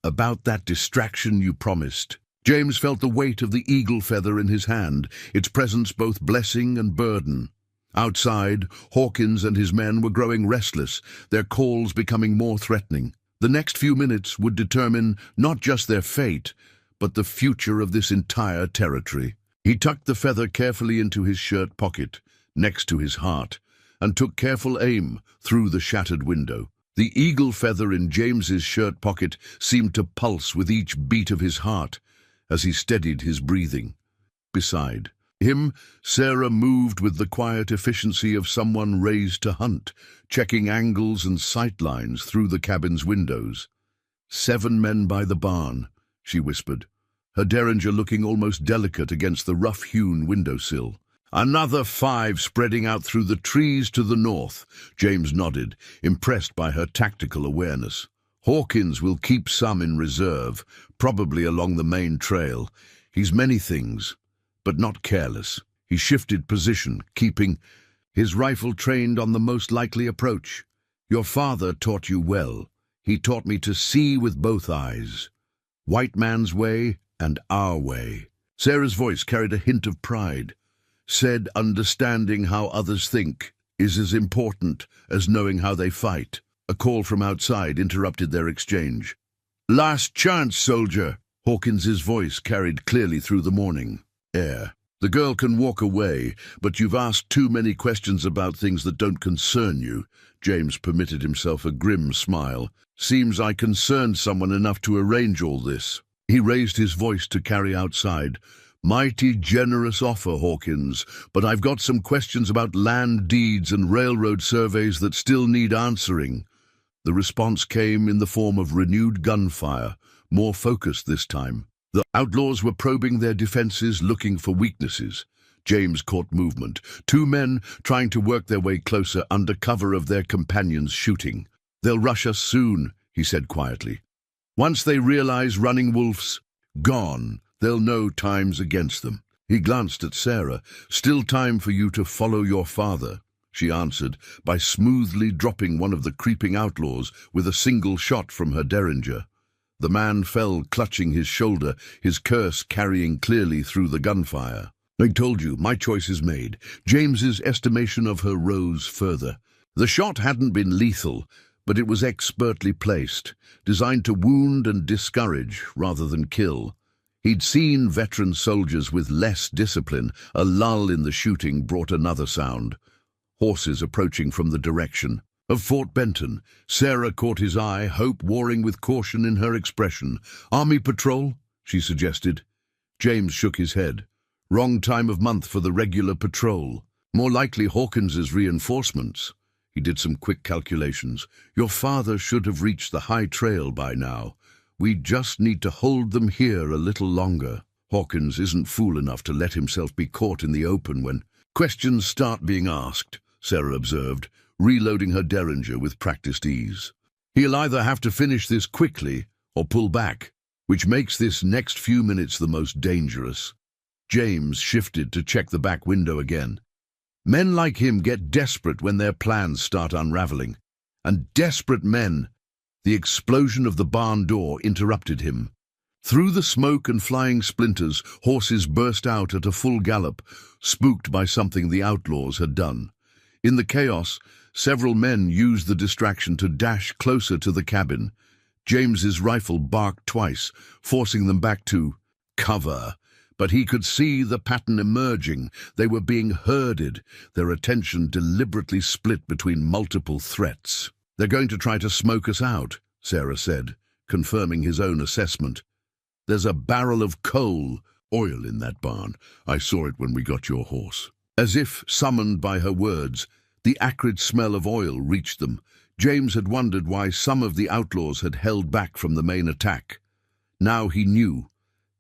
A: about that distraction you promised." James felt the weight of the eagle feather in his hand, its presence both blessing and burden. Outside, Hawkins and his men were growing restless, their calls becoming more threatening. The next few minutes would determine not just their fate, but the future of this entire territory. He tucked the feather carefully into his shirt pocket, next to his heart, and took careful aim through the shattered window. The eagle feather in James's shirt pocket seemed to pulse with each beat of his heart as he steadied his breathing. Beside him, Sarah moved with the quiet efficiency of someone raised to hunt, checking angles and sight lines through the cabin's windows. "7 men by the barn," she whispered. her derringer looking almost delicate against the rough-hewn windowsill. "Another 5 spreading out through the trees to the north," James nodded, impressed by her tactical awareness. "Hawkins will keep some in reserve, probably along the main trail. He's many things, but not careless." He shifted position, keeping his rifle trained on the most likely approach. "Your father taught you well. He taught me to see with both eyes. White man's way and our way." Sarah's voice carried a hint of pride. Said understanding how others think is as important as knowing how they fight. A call from outside interrupted their exchange. "Last chance, soldier." Hawkins's voice carried clearly through the morning air. "The girl can walk away, but you've asked too many questions about things that don't concern you." James permitted himself a grim smile. "Seems I concerned someone enough to arrange all this." He raised his voice to carry outside. "Mighty generous offer, Hawkins, but I've got some questions about land deeds and railroad surveys that still need answering." The response came in the form of renewed gunfire, more focused this time. The outlaws were probing their defenses, looking for weaknesses. James caught movement. 2 men trying to work their way closer under cover of their companions shooting. "They'll rush us soon," he said quietly. "Once they realize running wolves, gone. They'll know time's against them." He glanced at Sarah. "Still time for you to follow your father," she answered, by smoothly dropping one of the creeping outlaws with a single shot from her derringer. The man fell, clutching his shoulder, his curse carrying clearly through the gunfire. "I told you, my choice is made." James's estimation of her rose further. The shot hadn't been lethal, but it was expertly placed, designed to wound and discourage rather than kill. He'd seen veteran soldiers with less discipline. A lull in the shooting brought another sound. Horses approaching from the direction of Fort Benton. Sarah caught his eye, hope warring with caution in her expression. "Army patrol?" she suggested. James shook his head. "Wrong time of month for the regular patrol. More likely Hawkins's reinforcements." He did some quick calculations. "Your father should have reached the high trail by now. We just need to hold them here a little longer." Hawkins isn't fool enough to let himself be caught in the open when questions start being asked, Sarah observed, reloading her derringer with practiced ease. "He'll either have to finish this quickly or pull back, which makes this next few minutes the most dangerous." James shifted to check the back window again. Men like him get desperate when their plans start unraveling. And desperate men. The explosion of the barn door interrupted him. Through the smoke and flying splinters, horses burst out at a full gallop, spooked by something the outlaws had done. In the chaos, several men used the distraction to dash closer to the cabin. James's rifle barked twice, forcing them back to cover. But he could see the pattern emerging. They were being herded, their attention deliberately split between multiple threats. "They're going to try to smoke us out," Sarah said, confirming his own assessment. "There's a barrel of oil in that barn. I saw it when we got your horse." As if summoned by her words, the acrid smell of oil reached them. James had wondered why some of the outlaws had held back from the main attack. Now he knew.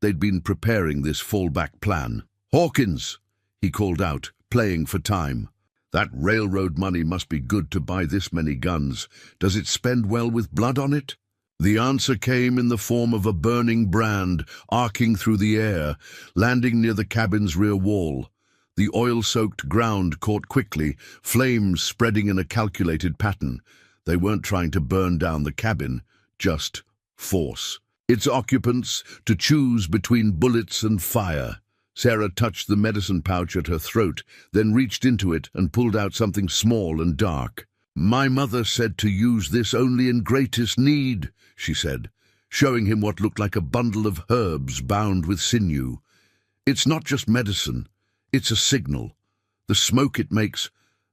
A: They'd been preparing this fallback plan. "Hawkins!" he called out, playing for time. "That railroad money must be good to buy this many guns. Does it spend well with blood on it?" The answer came in the form of a burning brand, arcing through the air, landing near the cabin's rear wall. The oil-soaked ground caught quickly, flames spreading in a calculated pattern. They weren't trying to burn down the cabin, just force its occupants to choose between bullets and fire. Sarah touched the medicine pouch at her throat, then reached into it and pulled out something small and dark. "My mother said to use this only in greatest need," she said, showing him what looked like a bundle of herbs bound with sinew. "It's not just medicine, it's a signal. The smoke it makes,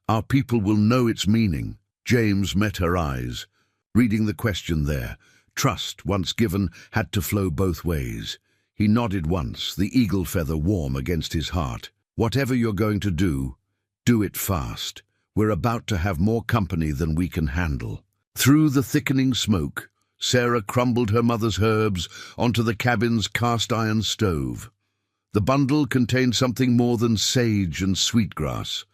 A: our people will know its meaning." James met her eyes, reading the question there. Trust, once given, had to flow both ways. He nodded once, the eagle feather warm against his heart. "Whatever you're going to do it fast. We're about to have more company than we can handle." Through the thickening smoke, Sarah crumbled her mother's herbs onto the cabin's cast-iron stove. The bundle contained something more than sage and sweetgrass.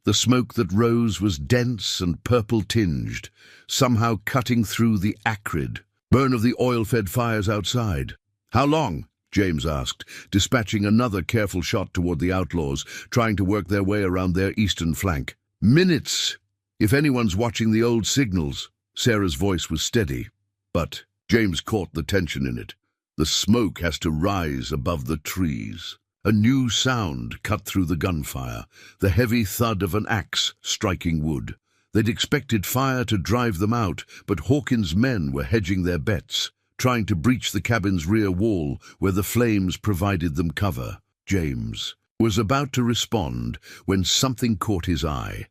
A: The smoke that rose was dense and purple-tinged, somehow cutting through the acrid burn of the oil-fed fires outside. "How long?" James asked, dispatching another careful shot toward the outlaws, trying to work their way around their eastern flank. "Minutes, if anyone's watching the old signals." Sarah's voice was steady, but James caught the tension in it. "The smoke has to rise above the trees." A new sound cut through the gunfire, the heavy thud of an axe striking wood. They'd expected fire to drive them out, but Hawkins' men were hedging their bets, trying to breach the cabin's rear wall where the flames provided them cover. James was about to respond when something caught his eye.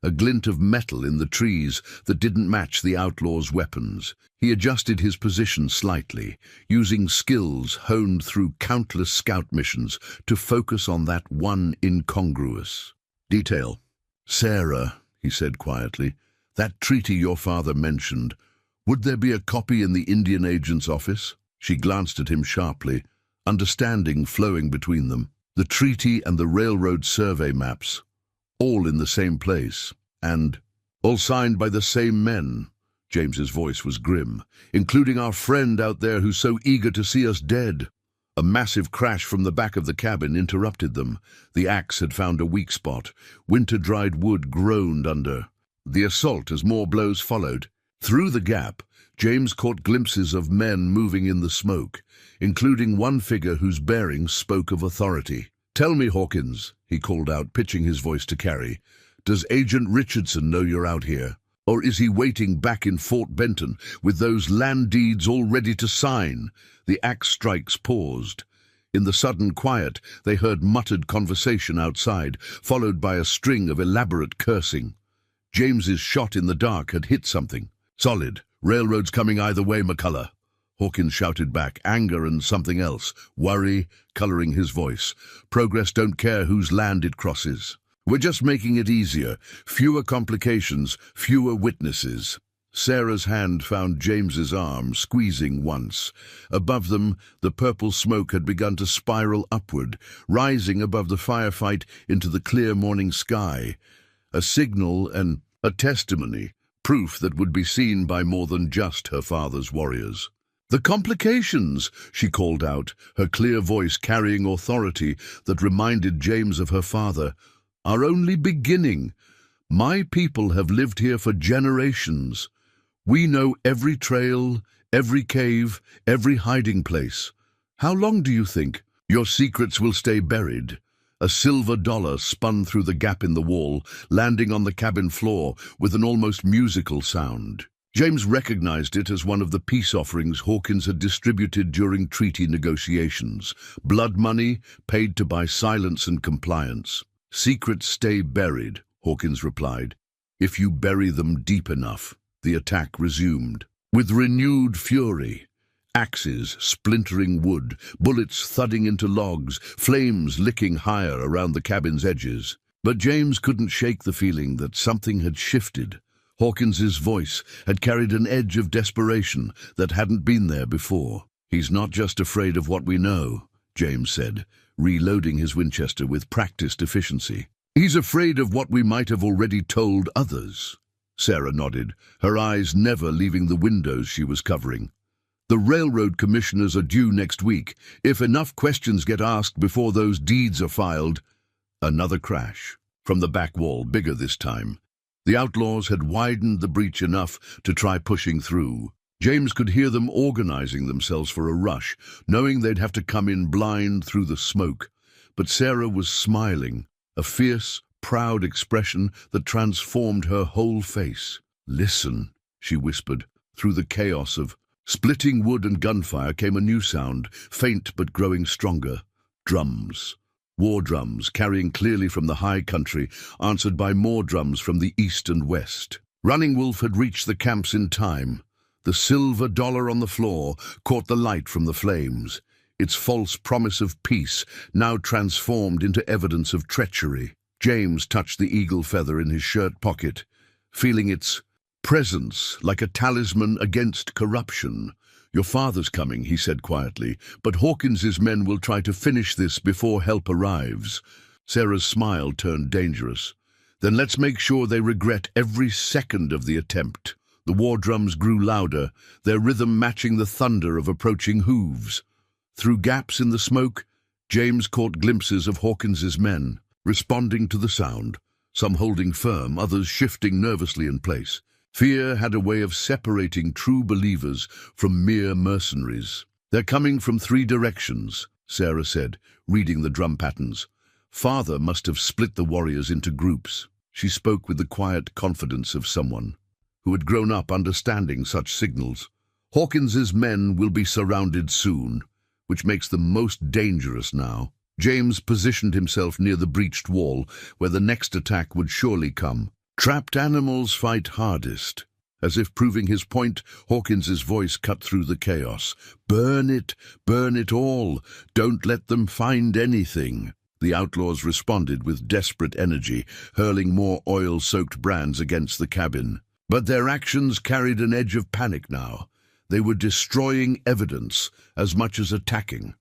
A: A glint of metal in the trees that didn't match the outlaws' weapons. He adjusted his position slightly, using skills honed through countless scout missions to focus on that one incongruous detail. "Sarah," he said quietly, "that treaty your father mentioned, would there be a copy in the Indian agent's office?" She glanced at him sharply, understanding flowing between them. The treaty and the railroad survey maps, all in the same place, and all signed by the same men. James's voice was grim. "Including our friend out there who's so eager to see us dead." A massive crash from the back of the cabin interrupted them. The axe had found a weak spot. Winter-dried wood groaned under the assault as more blows followed. Through the gap, James caught glimpses of men moving in the smoke, including one figure whose bearing spoke of authority. "Tell me, Hawkins," he called out, pitching his voice to Carrie, "does Agent Richardson know you're out here? Or is he waiting back in Fort Benton with those land deeds all ready to sign?" The axe strikes paused. In the sudden quiet, they heard muttered conversation outside, followed by a string of elaborate cursing. James's shot in the dark had hit something. "Solid. Railroad's coming either way, McCullough." Hawkins shouted back, anger and something else, worry, coloring his voice. "Progress don't care whose land it crosses. We're just making it easier. Fewer complications, fewer witnesses." Sarah's hand found James's arm, squeezing once. Above them, the purple smoke had begun to spiral upward, rising above the firefight into the clear morning sky. A signal and a testimony, proof that would be seen by more than just her father's warriors. "The complications," she called out, her clear voice carrying authority that reminded James of her father, "are only beginning. My people have lived here for generations. We know every trail, every cave, every hiding place. How long do you think? Your secrets will stay buried." A silver dollar spun through the gap in the wall, landing on the cabin floor with an almost musical sound. James recognized it as one of the peace offerings Hawkins had distributed during treaty negotiations. Blood money paid to buy silence and compliance. "Secrets stay buried," Hawkins replied. "If you bury them deep enough." The attack resumed. With renewed fury, axes splintering wood, bullets thudding into logs, flames licking higher around the cabin's edges. But James couldn't shake the feeling that something had shifted. Hawkins's voice had carried an edge of desperation that hadn't been there before. "He's not just afraid of what we know," James said, reloading his Winchester with practiced efficiency. "He's afraid of what we might have already told others." Sarah nodded, her eyes never leaving the windows she was covering. "The railroad commissioners are due next week. If enough questions get asked before those deeds are filed—" Another crash. From the back wall, bigger this time. The outlaws had widened the breach enough to try pushing through. James could hear them organizing themselves for a rush, knowing they'd have to come in blind through the smoke. But Sarah was smiling, a fierce, proud expression that transformed her whole face. "Listen," she whispered. Through the chaos of splitting wood and gunfire came a new sound, faint but growing stronger. Drums. War drums, carrying clearly from the high country, answered by more drums from the east and west. Running Wolf had reached the camps in time. The silver dollar on the floor caught the light from the flames, its false promise of peace now transformed into evidence of treachery. James touched the eagle feather in his shirt pocket, feeling its presence, like a talisman against corruption. "Your father's coming," he said quietly, "but Hawkins's men will try to finish this before help arrives." Sarah's smile turned dangerous. "Then let's make sure they regret every second of the attempt." The war drums grew louder, their rhythm matching the thunder of approaching hooves. Through gaps in the smoke, James caught glimpses of Hawkins's men, responding to the sound, some holding firm, others shifting nervously in place. Fear had a way of separating true believers from mere mercenaries. "They're coming from 3 directions," Sarah said, reading the drum patterns. "Father must have split the warriors into groups." She spoke with the quiet confidence of someone who had grown up understanding such signals. "Hawkins's men will be surrounded soon, which makes them most dangerous now." James positioned himself near the breached wall, where the next attack would surely come. "Trapped animals fight hardest." As if proving his point, Hawkins's voice cut through the chaos. Burn it all. Don't let them find anything." The outlaws responded with desperate energy, hurling more oil-soaked brands against the cabin. But their actions carried an edge of panic now. They were destroying evidence as much as attacking.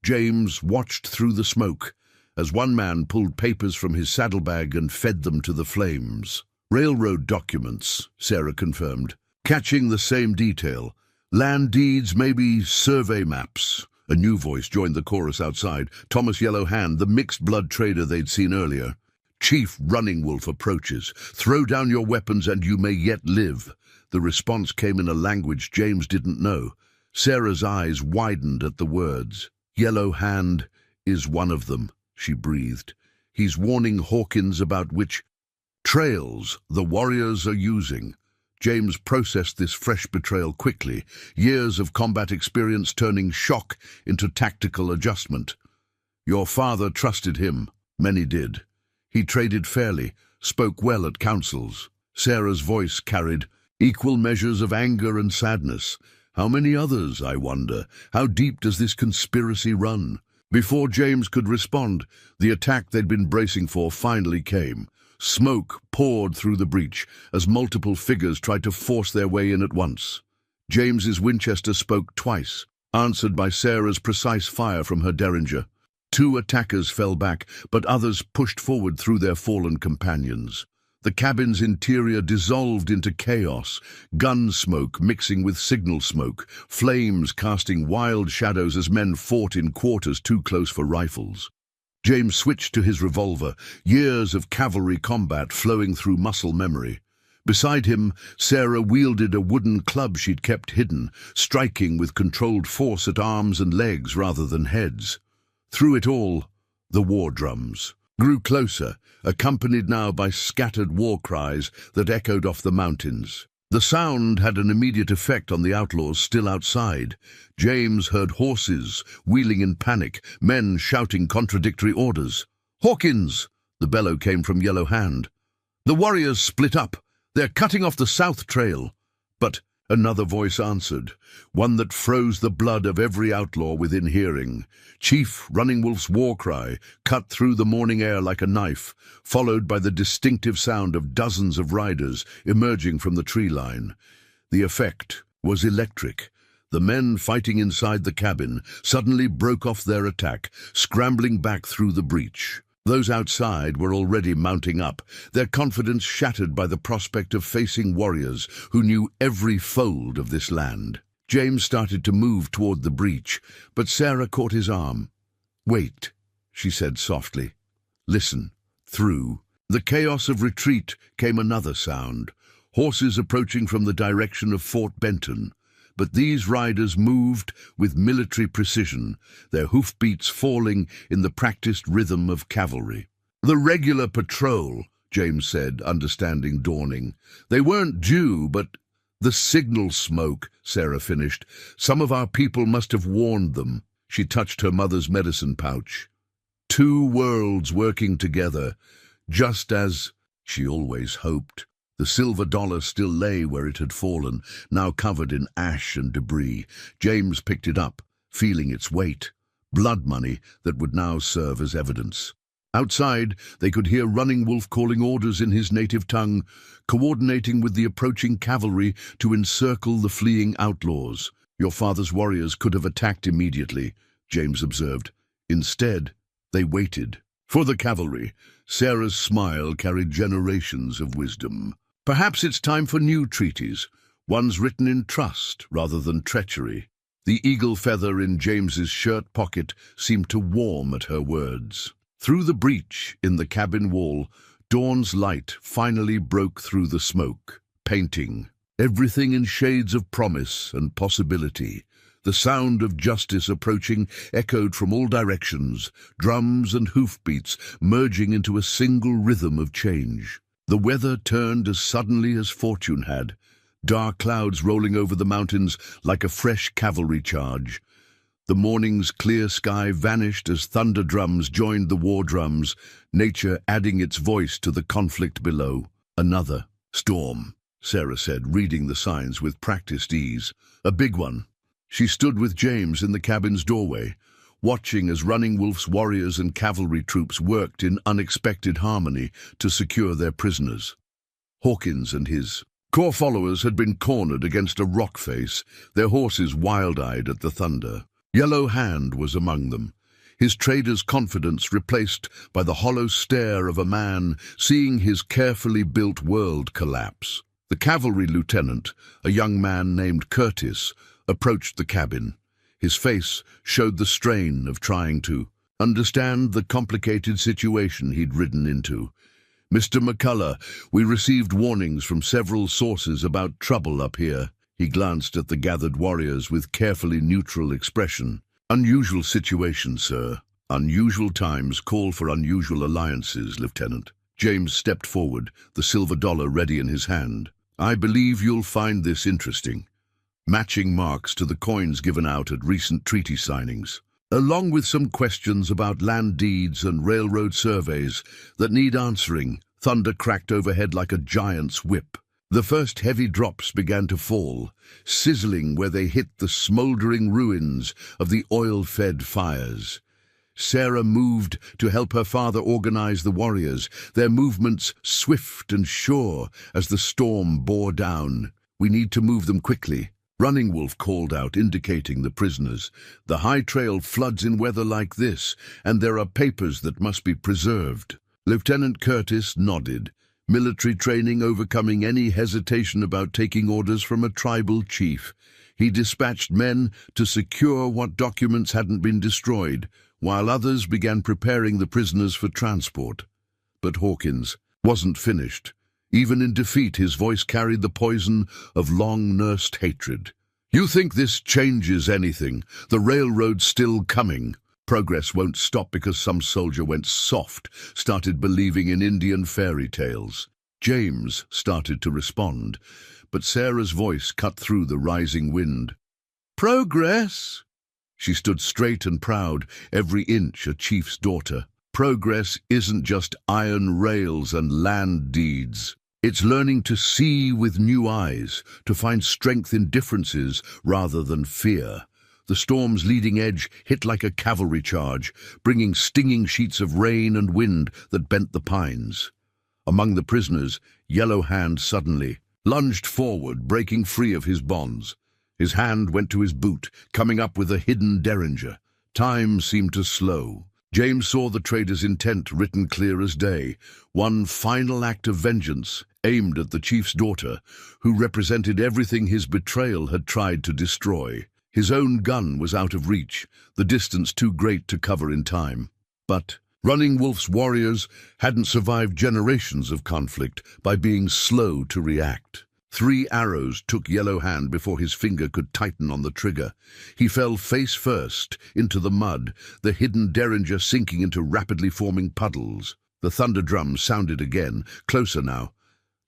A: James watched through the smoke as one man pulled papers from his saddlebag and fed them to the flames. "Railroad documents," Sarah confirmed, catching the same detail. "Land deeds, maybe survey maps." A new voice joined the chorus outside. Thomas Yellow Hand, the mixed-blood trader they'd seen earlier. "Chief Running Wolf approaches. Throw down your weapons and you may yet live." The response came in a language James didn't know. Sarah's eyes widened at the words. "Yellow Hand is one of them," she breathed. "He's warning Hawkins about which trails the warriors are using." James processed this fresh betrayal quickly, years of combat experience turning shock into tactical adjustment. "Your father trusted him." Many did. "He traded fairly, spoke well at councils." Sarah's voice carried equal measures of anger and sadness. "How many others, I wonder? How deep does this conspiracy run?" Before James could respond, the attack they'd been bracing for finally came. Smoke poured through the breach as multiple figures tried to force their way in at once. James's Winchester spoke twice, answered by Sarah's precise fire from her Derringer. 2 attackers fell back, but others pushed forward through their fallen companions. The cabin's interior dissolved into chaos, gun smoke mixing with signal smoke, flames casting wild shadows as men fought in quarters too close for rifles. James switched to his revolver, years of cavalry combat flowing through muscle memory. Beside him, Sarah wielded a wooden club she'd kept hidden, striking with controlled force at arms and legs rather than heads. Through it all, the war drums grew closer, accompanied now by scattered war cries that echoed off the mountains. The sound had an immediate effect on the outlaws still outside. James heard horses wheeling in panic, men shouting contradictory orders. "Hawkins!" The bellow came from Yellow Hand. "The warriors split up. They're cutting off the south trail." But another voice answered, one that froze the blood of every outlaw within hearing. Chief Running Wolf's war cry cut through the morning air like a knife, followed by the distinctive sound of dozens of riders emerging from the tree line. The effect was electric. The men fighting inside the cabin suddenly broke off their attack, scrambling back through the breach. Those outside were already mounting up, their confidence shattered by the prospect of facing warriors who knew every fold of this land. James started to move toward the breach, but Sarah caught his arm. "Wait," she said softly. "Listen." Through the chaos of retreat came another sound, horses approaching from the direction of Fort Benton. But these riders moved with military precision, their hoofbeats falling in the practiced rhythm of cavalry. "The regular patrol," James said, understanding dawning. "They weren't due, but—" "The signal smoke," Sarah finished. "Some of our people must have warned them." She touched her mother's medicine pouch. 2 worlds working together, just as she always hoped. The silver dollar still lay where it had fallen, now covered in ash and debris. James picked it up, feeling its weight. Blood money that would now serve as evidence. Outside, they could hear Running Wolf calling orders in his native tongue, coordinating with the approaching cavalry to encircle the fleeing outlaws. "Your father's warriors could have attacked immediately," James observed. "Instead, they waited." For the cavalry, Sarah's smile carried generations of wisdom. "Perhaps it's time for new treaties, ones written in trust rather than treachery." The eagle feather in James's shirt pocket seemed to warm at her words. Through the breach in the cabin wall, dawn's light finally broke through the smoke, painting everything in shades of promise and possibility. The sound of justice approaching echoed from all directions, drums and hoofbeats merging into a single rhythm of change. The weather turned as suddenly as fortune had, dark clouds rolling over the mountains like a fresh cavalry charge. The morning's clear sky vanished as thunder drums joined the war drums, nature adding its voice to the conflict below. "Another storm," Sarah said, reading the signs with practiced ease. "A big one." She stood with James in the cabin's doorway, watching as Running Wolf's warriors and cavalry troops worked in unexpected harmony to secure their prisoners. Hawkins and his core followers had been cornered against a rock face, their horses wild-eyed at the thunder. Yellow Hand was among them, his trader's confidence replaced by the hollow stare of a man seeing his carefully built world collapse. The cavalry lieutenant, a young man named Curtis, approached the cabin. His face showed the strain of trying to understand the complicated situation he'd ridden into. "Mr. McCullough, we received warnings from several sources about trouble up here." He glanced at the gathered warriors with carefully neutral expression. "Unusual situation, sir. Unusual times call for unusual alliances, Lieutenant." James stepped forward, the silver dollar ready in his hand. "I believe you'll find this interesting." Matching marks to the coins given out at recent treaty signings, along with some questions about land deeds and railroad surveys that need answering. Thunder cracked overhead like a giant's whip. The first heavy drops began to fall, sizzling where they hit the smoldering ruins of the oil-fed fires. Sarah moved to help her father organize the warriors, their movements swift and sure as the storm bore down. "We need to move them quickly," Running Wolf called out, indicating the prisoners. "The high trail floods in weather like this, and there are papers that must be preserved." Lieutenant Curtis nodded, military training overcoming any hesitation about taking orders from a tribal chief. He dispatched men to secure what documents hadn't been destroyed, while others began preparing the prisoners for transport. But Hawkins wasn't finished. Even in defeat, his voice carried the poison of long-nursed hatred. "You think this changes anything? The railroad's still coming. Progress won't stop because some soldier went soft, started believing in Indian fairy tales." James started to respond, but Sarah's voice cut through the rising wind. "Progress?" She stood straight and proud, every inch a chief's daughter. "Progress isn't just iron rails and land deeds. It's learning to see with new eyes, to find strength in differences rather than fear." The storm's leading edge hit like a cavalry charge, bringing stinging sheets of rain and wind that bent the pines. Among the prisoners, Yellow Hand suddenly lunged forward, breaking free of his bonds. His hand went to his boot, coming up with a hidden derringer. Time seemed to slow. James saw the trader's intent written clear as day, one final act of vengeance aimed at the chief's daughter, who represented everything his betrayal had tried to destroy. His own gun was out of reach, the distance too great to cover in time. But Running Wolf's warriors hadn't survived generations of conflict by being slow to react. 3 arrows took Yellow Hand before his finger could tighten on the trigger. He fell face first into the mud, the hidden derringer sinking into rapidly forming puddles. The thunder drums sounded again, closer now.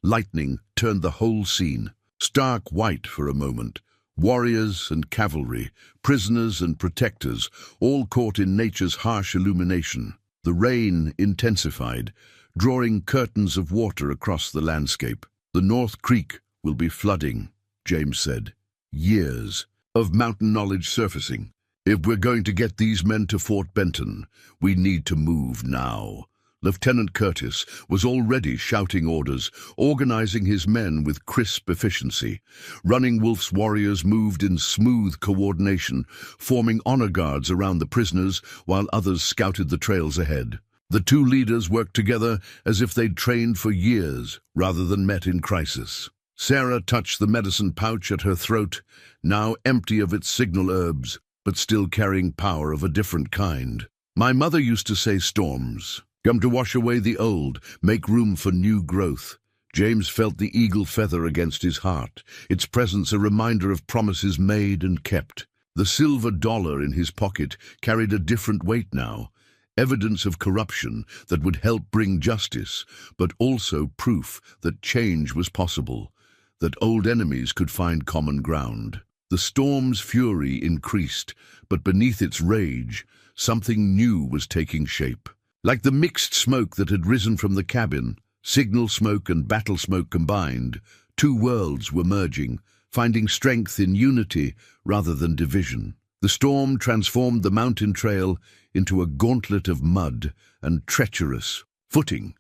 A: Lightning turned the whole scene, stark white for a moment. Warriors and cavalry, prisoners and protectors, all caught in nature's harsh illumination. The rain intensified, drawing curtains of water across the landscape. "The North Creek will be flooding," James said. "Years of mountain knowledge surfacing. If we're going to get these men to Fort Benton, we need to move now." Lieutenant Curtis was already shouting orders, organizing his men with crisp efficiency. Running Wolf's warriors moved in smooth coordination, forming honor guards around the prisoners while others scouted the trails ahead. The two leaders worked together as if they'd trained for years rather than met in crisis. Sarah touched the medicine pouch at her throat, now empty of its signal herbs, but still carrying power of a different kind. My mother used to say storms come to wash away the old, make room for new growth. James felt the eagle feather against his heart, its presence a reminder of promises made and kept. The silver dollar in his pocket carried a different weight now, evidence of corruption that would help bring justice, but also proof that change was possible, that old enemies could find common ground. The storm's fury increased, but beneath its rage, something new was taking shape. Like the mixed smoke that had risen from the cabin, signal smoke and battle smoke combined, two worlds were merging, finding strength in unity rather than division. The storm transformed the mountain trail into a gauntlet of mud and treacherous footing.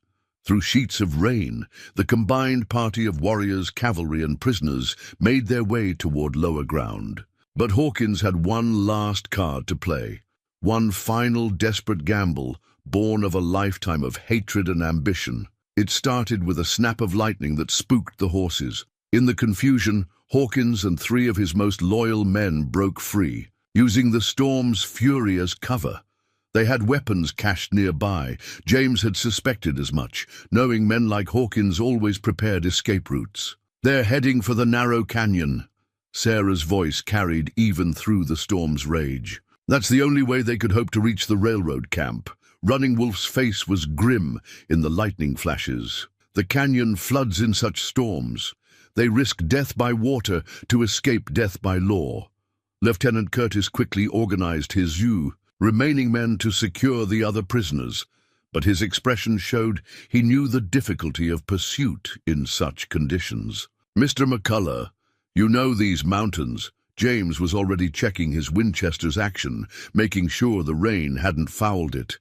A: Through sheets of rain, the combined party of warriors, cavalry, and prisoners made their way toward lower ground. But Hawkins had one last card to play, one final desperate gamble, born of a lifetime of hatred and ambition. It started with a snap of lightning that spooked the horses. In the confusion, Hawkins and three of his most loyal men broke free, using the storm's fury as cover. They had weapons cached nearby. James had suspected as much, knowing men like Hawkins always prepared escape routes. "They're heading for the narrow canyon," Sarah's voice carried even through the storm's rage. That's the only way they could hope to reach the railroad camp. Running Wolf's face was grim in the lightning flashes. The canyon floods in such storms. They risk death by water to escape death by law. Lieutenant Curtis quickly organized his remaining men to secure the other prisoners, but his expression showed he knew the difficulty of pursuit in such conditions. "Mr. McCullough, you know these mountains." James was already checking his Winchester's action, making sure the rain hadn't fouled it.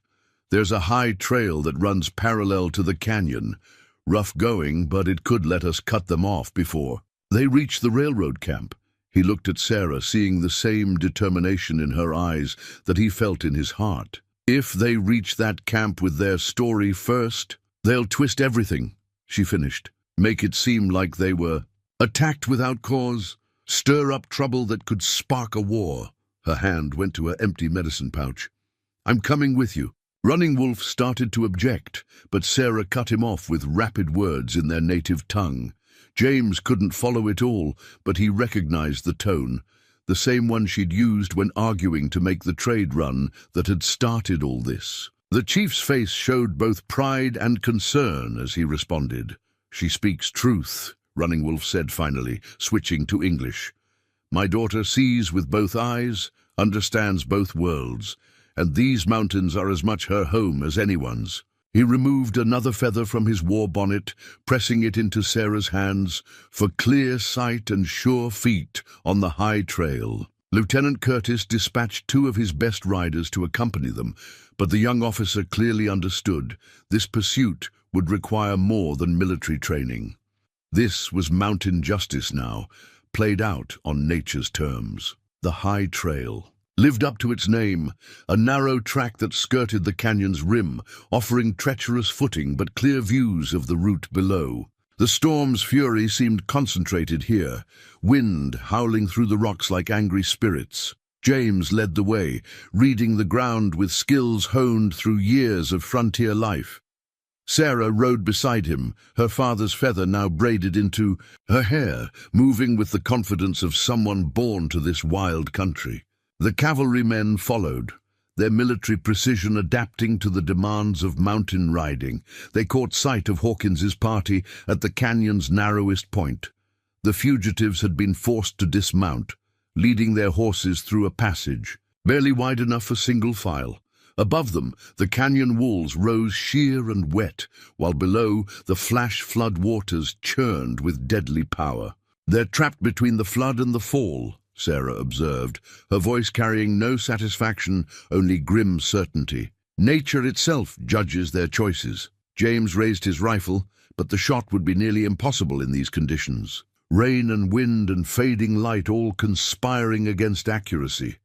A: "There's a high trail that runs parallel to the canyon. Rough going, but it could let us cut them off before they reach the railroad camp." He looked at Sarah, seeing the same determination in her eyes that he felt in his heart. "If they reach that camp with their story first, they'll twist everything," she finished. "Make it seem like they were attacked without cause, stir up trouble that could spark a war." Her hand went to her empty medicine pouch. "I'm coming with you." Running Wolf started to object, but Sarah cut him off with rapid words in their native tongue. James couldn't follow it all, but he recognized the tone, the same one she'd used when arguing to make the trade run that had started all this. The chief's face showed both pride and concern as he responded. "She speaks truth," Running Wolf said finally, switching to English. "My daughter sees with both eyes, understands both worlds, and these mountains are as much her home as anyone's." He removed another feather from his war bonnet, pressing it into Sarah's hands for clear sight and sure feet on the high trail. Lieutenant Curtis dispatched two of his best riders to accompany them, but the young officer clearly understood this pursuit would require more than military training. This was mountain justice now, played out on nature's terms. The high trail lived up to its name, a narrow track that skirted the canyon's rim, offering treacherous footing but clear views of the route below. The storm's fury seemed concentrated here, wind howling through the rocks like angry spirits. James led the way, reading the ground with skills honed through years of frontier life. Sarah rode beside him, her father's feather now braided into her hair, moving with the confidence of someone born to this wild country. The cavalrymen followed, their military precision adapting to the demands of mountain riding. They caught sight of Hawkins's party at the canyon's narrowest point. The fugitives had been forced to dismount, leading their horses through a passage, barely wide enough for single file. Above them, the canyon walls rose sheer and wet, while below, the flash flood waters churned with deadly power. "They're trapped between the flood and the fall," Sarah observed, her voice carrying no satisfaction, only grim certainty. Nature itself judges their choices. James raised his rifle, but the shot would be nearly impossible in these conditions. Rain and wind and fading light all conspiring against accuracy.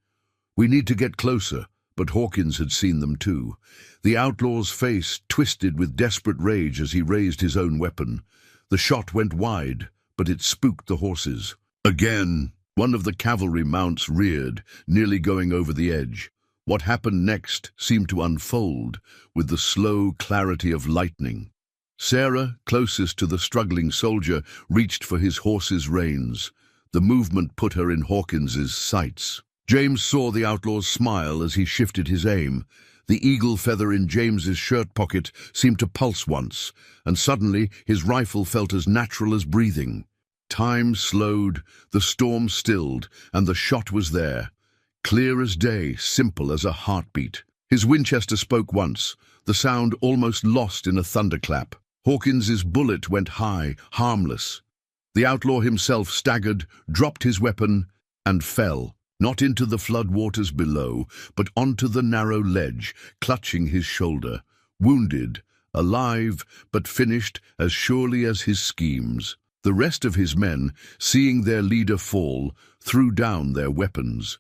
A: We need to get closer, but Hawkins had seen them too. The outlaw's face twisted with desperate rage as he raised his own weapon. The shot went wide, but it spooked the horses. Again, one of the cavalry mounts reared, nearly going over the edge. What happened next seemed to unfold with the slow clarity of lightning. Sarah, closest to the struggling soldier, reached for his horse's reins. The movement put her in Hawkins's sights. James saw the outlaw's smile as he shifted his aim. The eagle feather in James's shirt pocket seemed to pulse once, and suddenly his rifle felt as natural as breathing. Time slowed, the storm stilled, and the shot was there. Clear as day, simple as a heartbeat. His Winchester spoke once, the sound almost lost in a thunderclap. Hawkins's bullet went high, harmless. The outlaw himself staggered, dropped his weapon, and fell, not into the flood waters below, but onto the narrow ledge, clutching his shoulder, wounded, alive, but finished as surely as his schemes. The rest of his men, seeing their leader fall, threw down their weapons.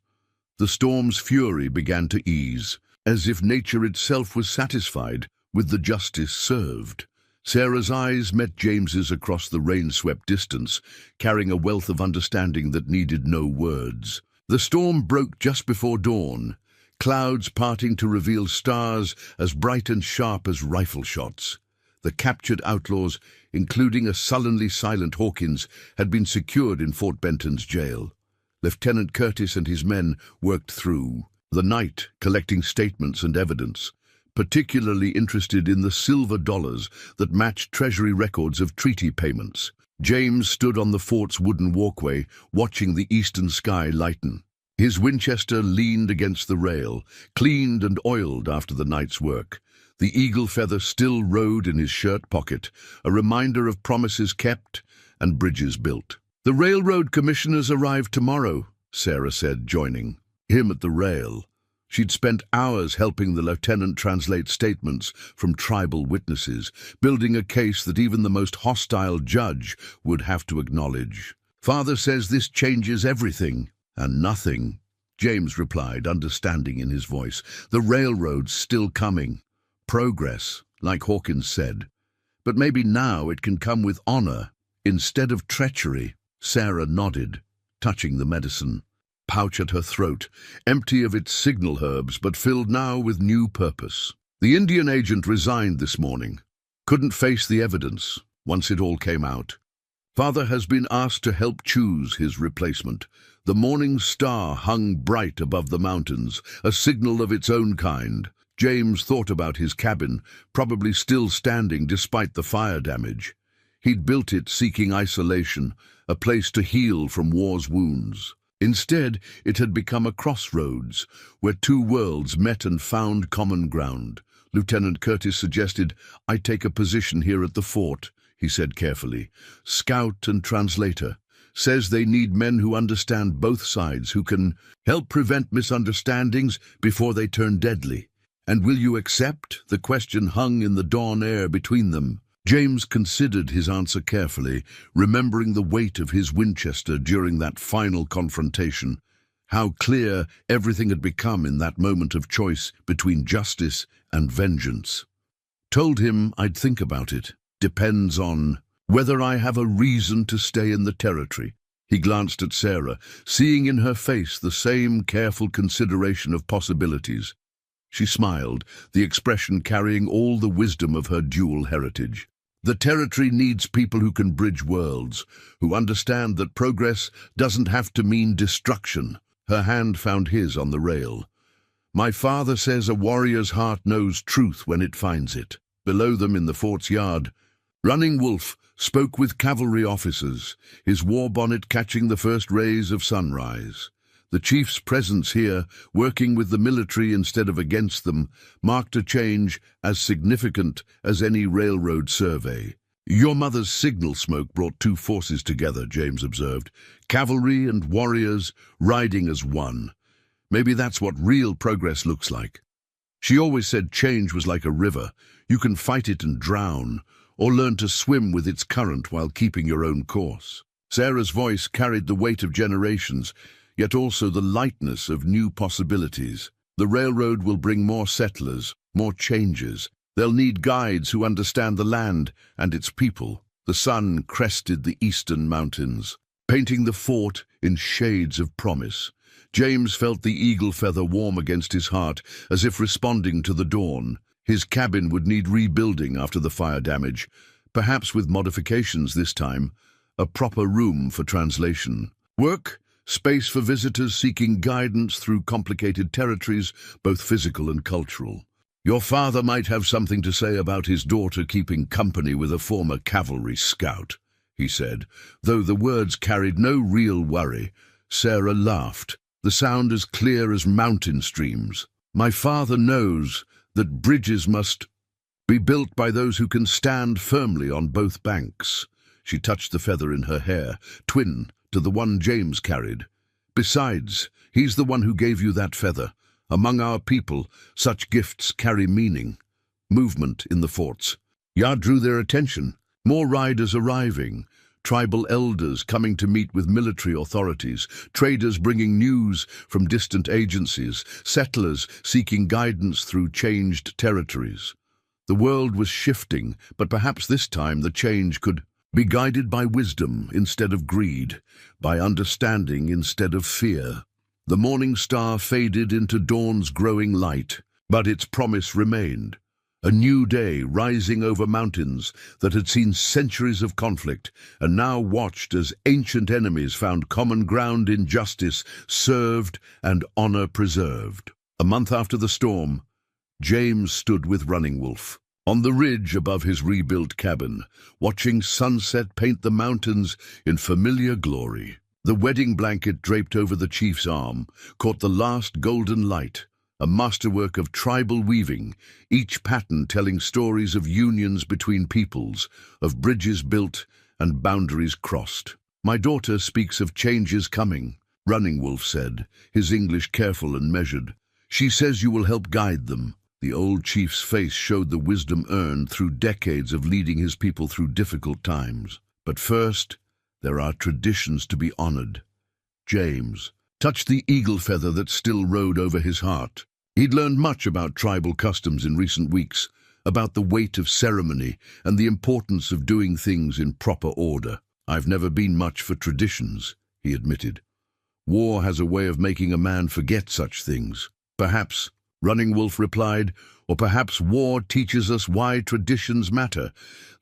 A: The storm's fury began to ease, as if nature itself was satisfied with the justice served. Sarah's eyes met James's across the rain-swept distance, carrying a wealth of understanding that needed no words. The storm broke just before dawn, clouds parting to reveal stars as bright and sharp as rifle shots. The captured outlaws, including a sullenly silent Hawkins, had been secured in Fort Benton's jail. Lieutenant Curtis and his men worked through the night, collecting statements and evidence, particularly interested in the silver dollars that matched Treasury records of treaty payments. James stood on the fort's wooden walkway, watching the eastern sky lighten. His Winchester leaned against the rail, cleaned and oiled after the night's work. The eagle feather still rode in his shirt pocket, a reminder of promises kept and bridges built. "The railroad commissioners arrive tomorrow," Sarah said, joining him at the rail. She'd spent hours helping the lieutenant translate statements from tribal witnesses, building a case that even the most hostile judge would have to acknowledge. "Father says this changes everything." "And nothing," James replied, understanding in his voice. "The railroad's still coming. Progress, like Hawkins said. But maybe now it can come with honor instead of treachery." Sarah nodded, touching the medicine pouch at her throat, empty of its signal herbs but filled now with new purpose. "The Indian agent resigned this morning. Couldn't face the evidence once it all came out. Father has been asked to help choose his replacement. The morning star hung bright above the mountains, a signal of its own kind." James thought about his cabin, probably still standing despite the fire damage. He'd built it seeking isolation, a place to heal from war's wounds. Instead, it had become a crossroads, where two worlds met and found common ground. Lieutenant Curtis suggested, "I take a position here at the fort," he said carefully. "Scout and translator. Says they need men who understand both sides, who can help prevent misunderstandings before they turn deadly." "And will you accept?" The question hung in the dawn air between them. James considered his answer carefully, remembering the weight of his Winchester during that final confrontation. How clear everything had become in that moment of choice between justice and vengeance. "Told him I'd think about it. Depends on whether I have a reason to stay in the territory." He glanced at Sarah, seeing in her face the same careful consideration of possibilities. She smiled, the expression carrying all the wisdom of her dual heritage. "The territory needs people who can bridge worlds, who understand that progress doesn't have to mean destruction." Her hand found his on the rail. "My father says a warrior's heart knows truth when it finds it." Below them in the fort's yard, Running Wolf spoke with cavalry officers, his war bonnet catching the first rays of sunrise. The chief's presence here, working with the military instead of against them, marked a change as significant as any railroad survey. "Your mother's signal smoke brought two forces together," James observed. "Cavalry and warriors riding as one. Maybe that's what real progress looks like." She always said change was like a river. You can fight it and drown, or learn to swim with its current while keeping your own course. Sarah's voice carried the weight of generations, yet also the lightness of new possibilities. The railroad will bring more settlers, more changes. They'll need guides who understand the land and its people. The sun crested the eastern mountains, painting the fort in shades of promise. James felt the eagle feather warm against his heart, as if responding to the dawn. His cabin would need rebuilding after the fire damage, perhaps with modifications this time, a proper room for translation. Work, space for visitors seeking guidance through complicated territories, both physical and cultural. Your father might have something to say about his daughter keeping company with a former cavalry scout, he said, though the words carried no real worry. Sarah laughed, the sound as clear as mountain streams. My father knows that bridges must be built by those who can stand firmly on both banks. She touched the feather in her hair, twin to the one James carried. Besides, he's the one who gave you that feather. Among our people, such gifts carry meaning. Movement in the forts. Yard drew their attention. More riders arriving. Tribal elders coming to meet with military authorities. Traders bringing news from distant agencies. Settlers seeking guidance through changed territories. The world was shifting, but perhaps this time the change could be guided by wisdom instead of greed, by understanding instead of fear. The morning star faded into dawn's growing light, but its promise remained. A new day rising over mountains that had seen centuries of conflict and now watched as ancient enemies found common ground in justice served and honor preserved. A month after the storm, James stood with Running Wolf on the ridge above his rebuilt cabin, watching sunset paint the mountains in familiar glory. The wedding blanket draped over the chief's arm caught the last golden light, a masterwork of tribal weaving, each pattern telling stories of unions between peoples, of bridges built and boundaries crossed. My daughter speaks of changes coming, Running Wolf said, his English careful and measured. She says you will help guide them. The old chief's face showed the wisdom earned through decades of leading his people through difficult times. But first, there are traditions to be honored. James touched the eagle feather that still rode over his heart. He'd learned much about tribal customs in recent weeks, about the weight of ceremony and the importance of doing things in proper order. I've never been much for traditions, he admitted. War has a way of making a man forget such things. Perhaps, Running Wolf replied, or perhaps war teaches us why traditions matter.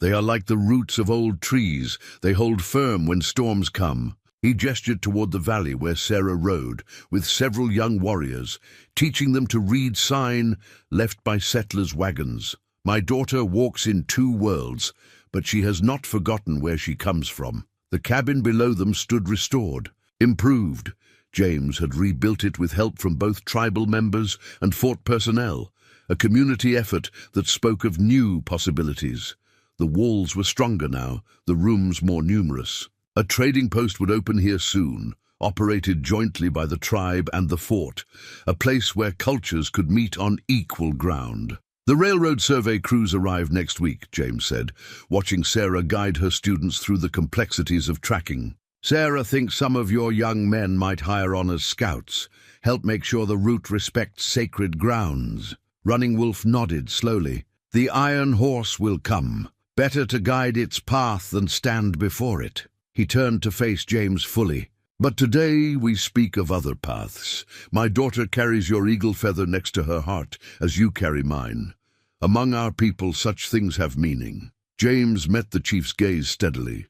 A: They are like the roots of old trees. They hold firm when storms come. He gestured toward the valley where Sarah rode, with several young warriors, teaching them to read sign left by settlers' wagons. My daughter walks in two worlds, but she has not forgotten where she comes from. The cabin below them stood restored, improved. James had rebuilt it with help from both tribal members and fort personnel, a community effort that spoke of new possibilities. The walls were stronger now, the rooms more numerous. A trading post would open here soon, operated jointly by the tribe and the fort, a place where cultures could meet on equal ground. The railroad survey crews arrive next week, James said, watching Sarah guide her students through the complexities of tracking. Sarah thinks some of your young men might hire on as scouts, help make sure the route respects sacred grounds. Running Wolf nodded slowly. The iron horse will come. Better to guide its path than stand before it. He turned to face James fully. But today we speak of other paths. My daughter carries your eagle feather next to her heart, as you carry mine. Among our people, such things have meaning. James met the chief's gaze steadily.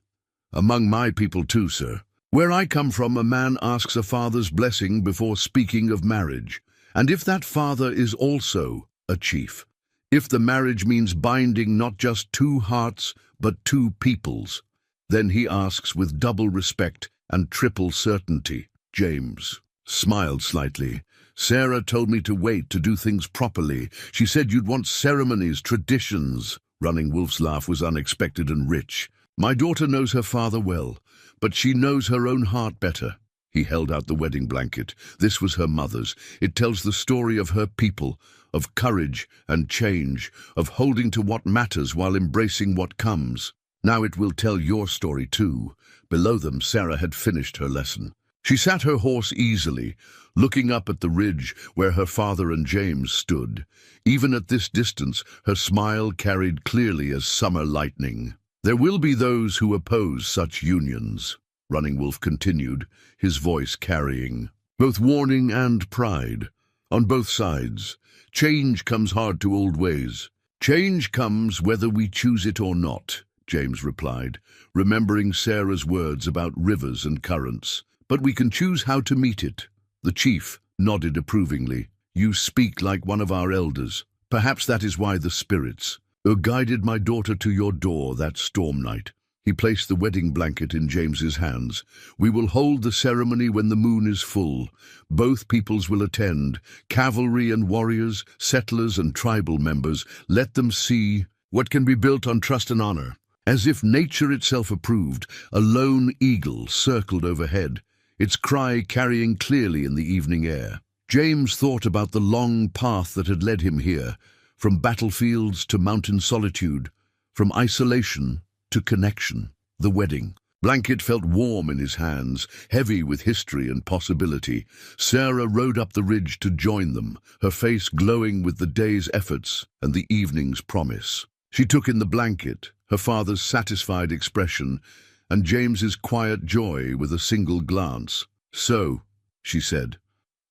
A: Among my people too, sir. Where I come from, a man asks a father's blessing before speaking of marriage. And if that father is also a chief, if the marriage means binding not just two hearts, but two peoples, then he asks with double respect and triple certainty. James smiled slightly. Sarah told me to wait to do things properly. She said you'd want ceremonies, traditions. Running Wolf's laugh was unexpected and rich. My daughter knows her father well, but she knows her own heart better. He held out the wedding blanket. This was her mother's. It tells the story of her people, of courage and change, of holding to what matters while embracing what comes. Now it will tell your story too. Below them, Sarah had finished her lesson. She sat her horse easily, looking up at the ridge where her father and James stood. Even at this distance, her smile carried clearly as summer lightning. There will be those who oppose such unions, Running Wolf continued, his voice carrying both warning and pride. On both sides, change comes hard to old ways. Change comes whether we choose it or not, James replied, remembering Sarah's words about rivers and currents. But we can choose how to meet it. The chief nodded approvingly. You speak like one of our elders. Perhaps that is why the spirits guided my daughter to your door that storm night. He placed the wedding blanket in James's hands. We will hold the ceremony when the moon is full. Both peoples will attend, cavalry and warriors, settlers and tribal members. Let them see what can be built on trust and honor. As if nature itself approved, a lone eagle circled overhead, its cry carrying clearly in the evening air. James thought about the long path that had led him here, from battlefields to mountain solitude, from isolation to connection. The wedding blanket felt warm in his hands, heavy with history and possibility. Sarah rode up the ridge to join them, her face glowing with the day's efforts and the evening's promise. She took in the blanket, her father's satisfied expression, and James's quiet joy with a single glance. So, she said,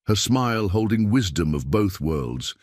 A: her smile holding wisdom of both worlds,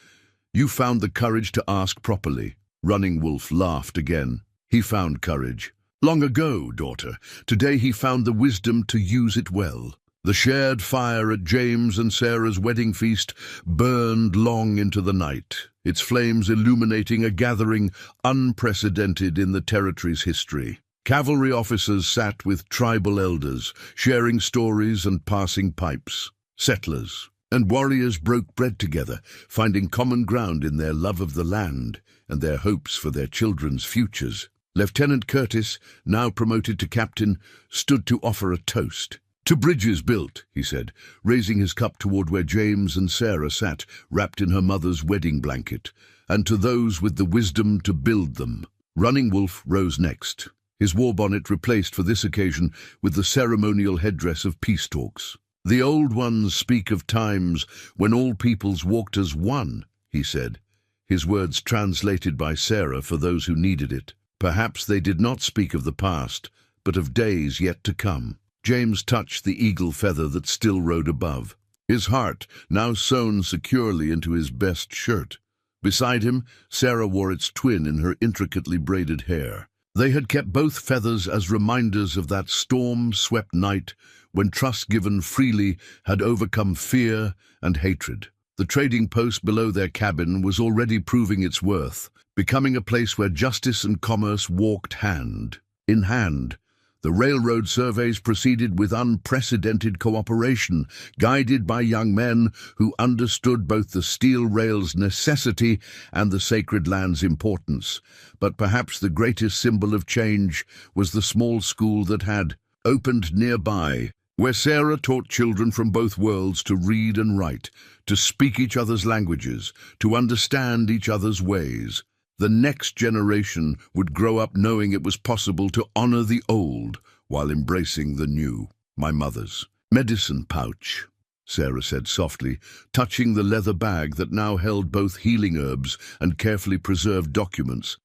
A: you found the courage to ask properly. Running Wolf laughed again. He found courage. Long ago, daughter. Today he found the wisdom to use it well. The shared fire at James and Sarah's wedding feast burned long into the night, its flames illuminating a gathering unprecedented in the territory's history. Cavalry officers sat with tribal elders, sharing stories and passing pipes. Settlers and warriors broke bread together, finding common ground in their love of the land and their hopes for their children's futures. Lieutenant Curtis, now promoted to captain, stood to offer a toast. To bridges built, he said, raising his cup toward where James and Sarah sat, wrapped in her mother's wedding blanket, and to those with the wisdom to build them. Running Wolf rose next, his war bonnet replaced for this occasion with the ceremonial headdress of peace talks. The old ones speak of times when all peoples walked as one, he said, his words translated by Sarah for those who needed it. Perhaps they did not speak of the past, but of days yet to come. James touched the eagle feather that still rode above, his heart now sewn securely into his best shirt. Beside him, Sarah wore its twin in her intricately braided hair. They had kept both feathers as reminders of that storm-swept night when trust given freely had overcome fear and hatred. The trading post below their cabin was already proving its worth, becoming a place where justice and commerce walked hand in hand. The railroad surveys proceeded with unprecedented cooperation, guided by young men who understood both the steel rail's necessity and the sacred land's importance. But perhaps the greatest symbol of change was the small school that had opened nearby, where Sarah taught children from both worlds to read and write, to speak each other's languages, to understand each other's ways. The next generation would grow up knowing it was possible to honor the old while embracing the new. My mother's medicine pouch, Sarah said softly, touching the leather bag that now held both healing herbs and carefully preserved documents,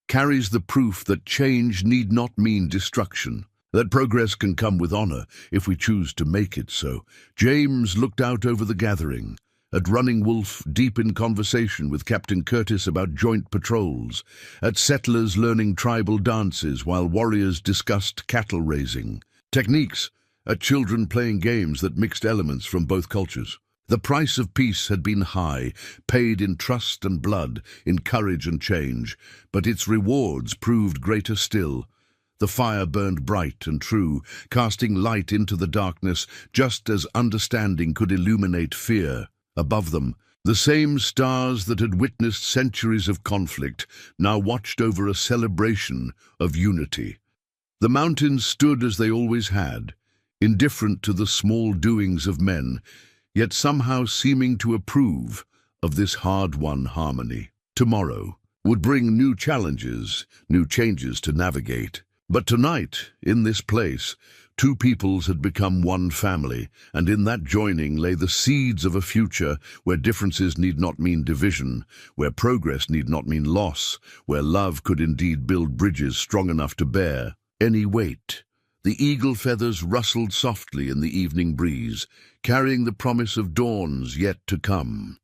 A: carries the proof that change need not mean destruction, that progress can come with honor if we choose to make it so. James looked out over the gathering, at Running Wolf deep in conversation with Captain Curtis about joint patrols, at settlers learning tribal dances while warriors discussed cattle raising techniques, at children playing games that mixed elements from both cultures. The price of peace had been high, paid in trust and blood, in courage and change, but its rewards proved greater still. The fire burned bright and true, casting light into the darkness, just as understanding could illuminate fear. Above them, the same stars that had witnessed centuries of conflict now watched over a celebration of unity. The mountains stood as they always had, indifferent to the small doings of men, yet somehow seeming to approve, of this hard-won harmony. Tomorrow would bring new challenges, new changes to navigate. But tonight, in this place, two peoples had become one family, and in that joining lay the seeds of a future where differences need not mean division, where progress need not mean loss, where love could indeed build bridges strong enough to bear any weight. The eagle feathers rustled softly in the evening breeze, carrying the promise of dawns yet to come.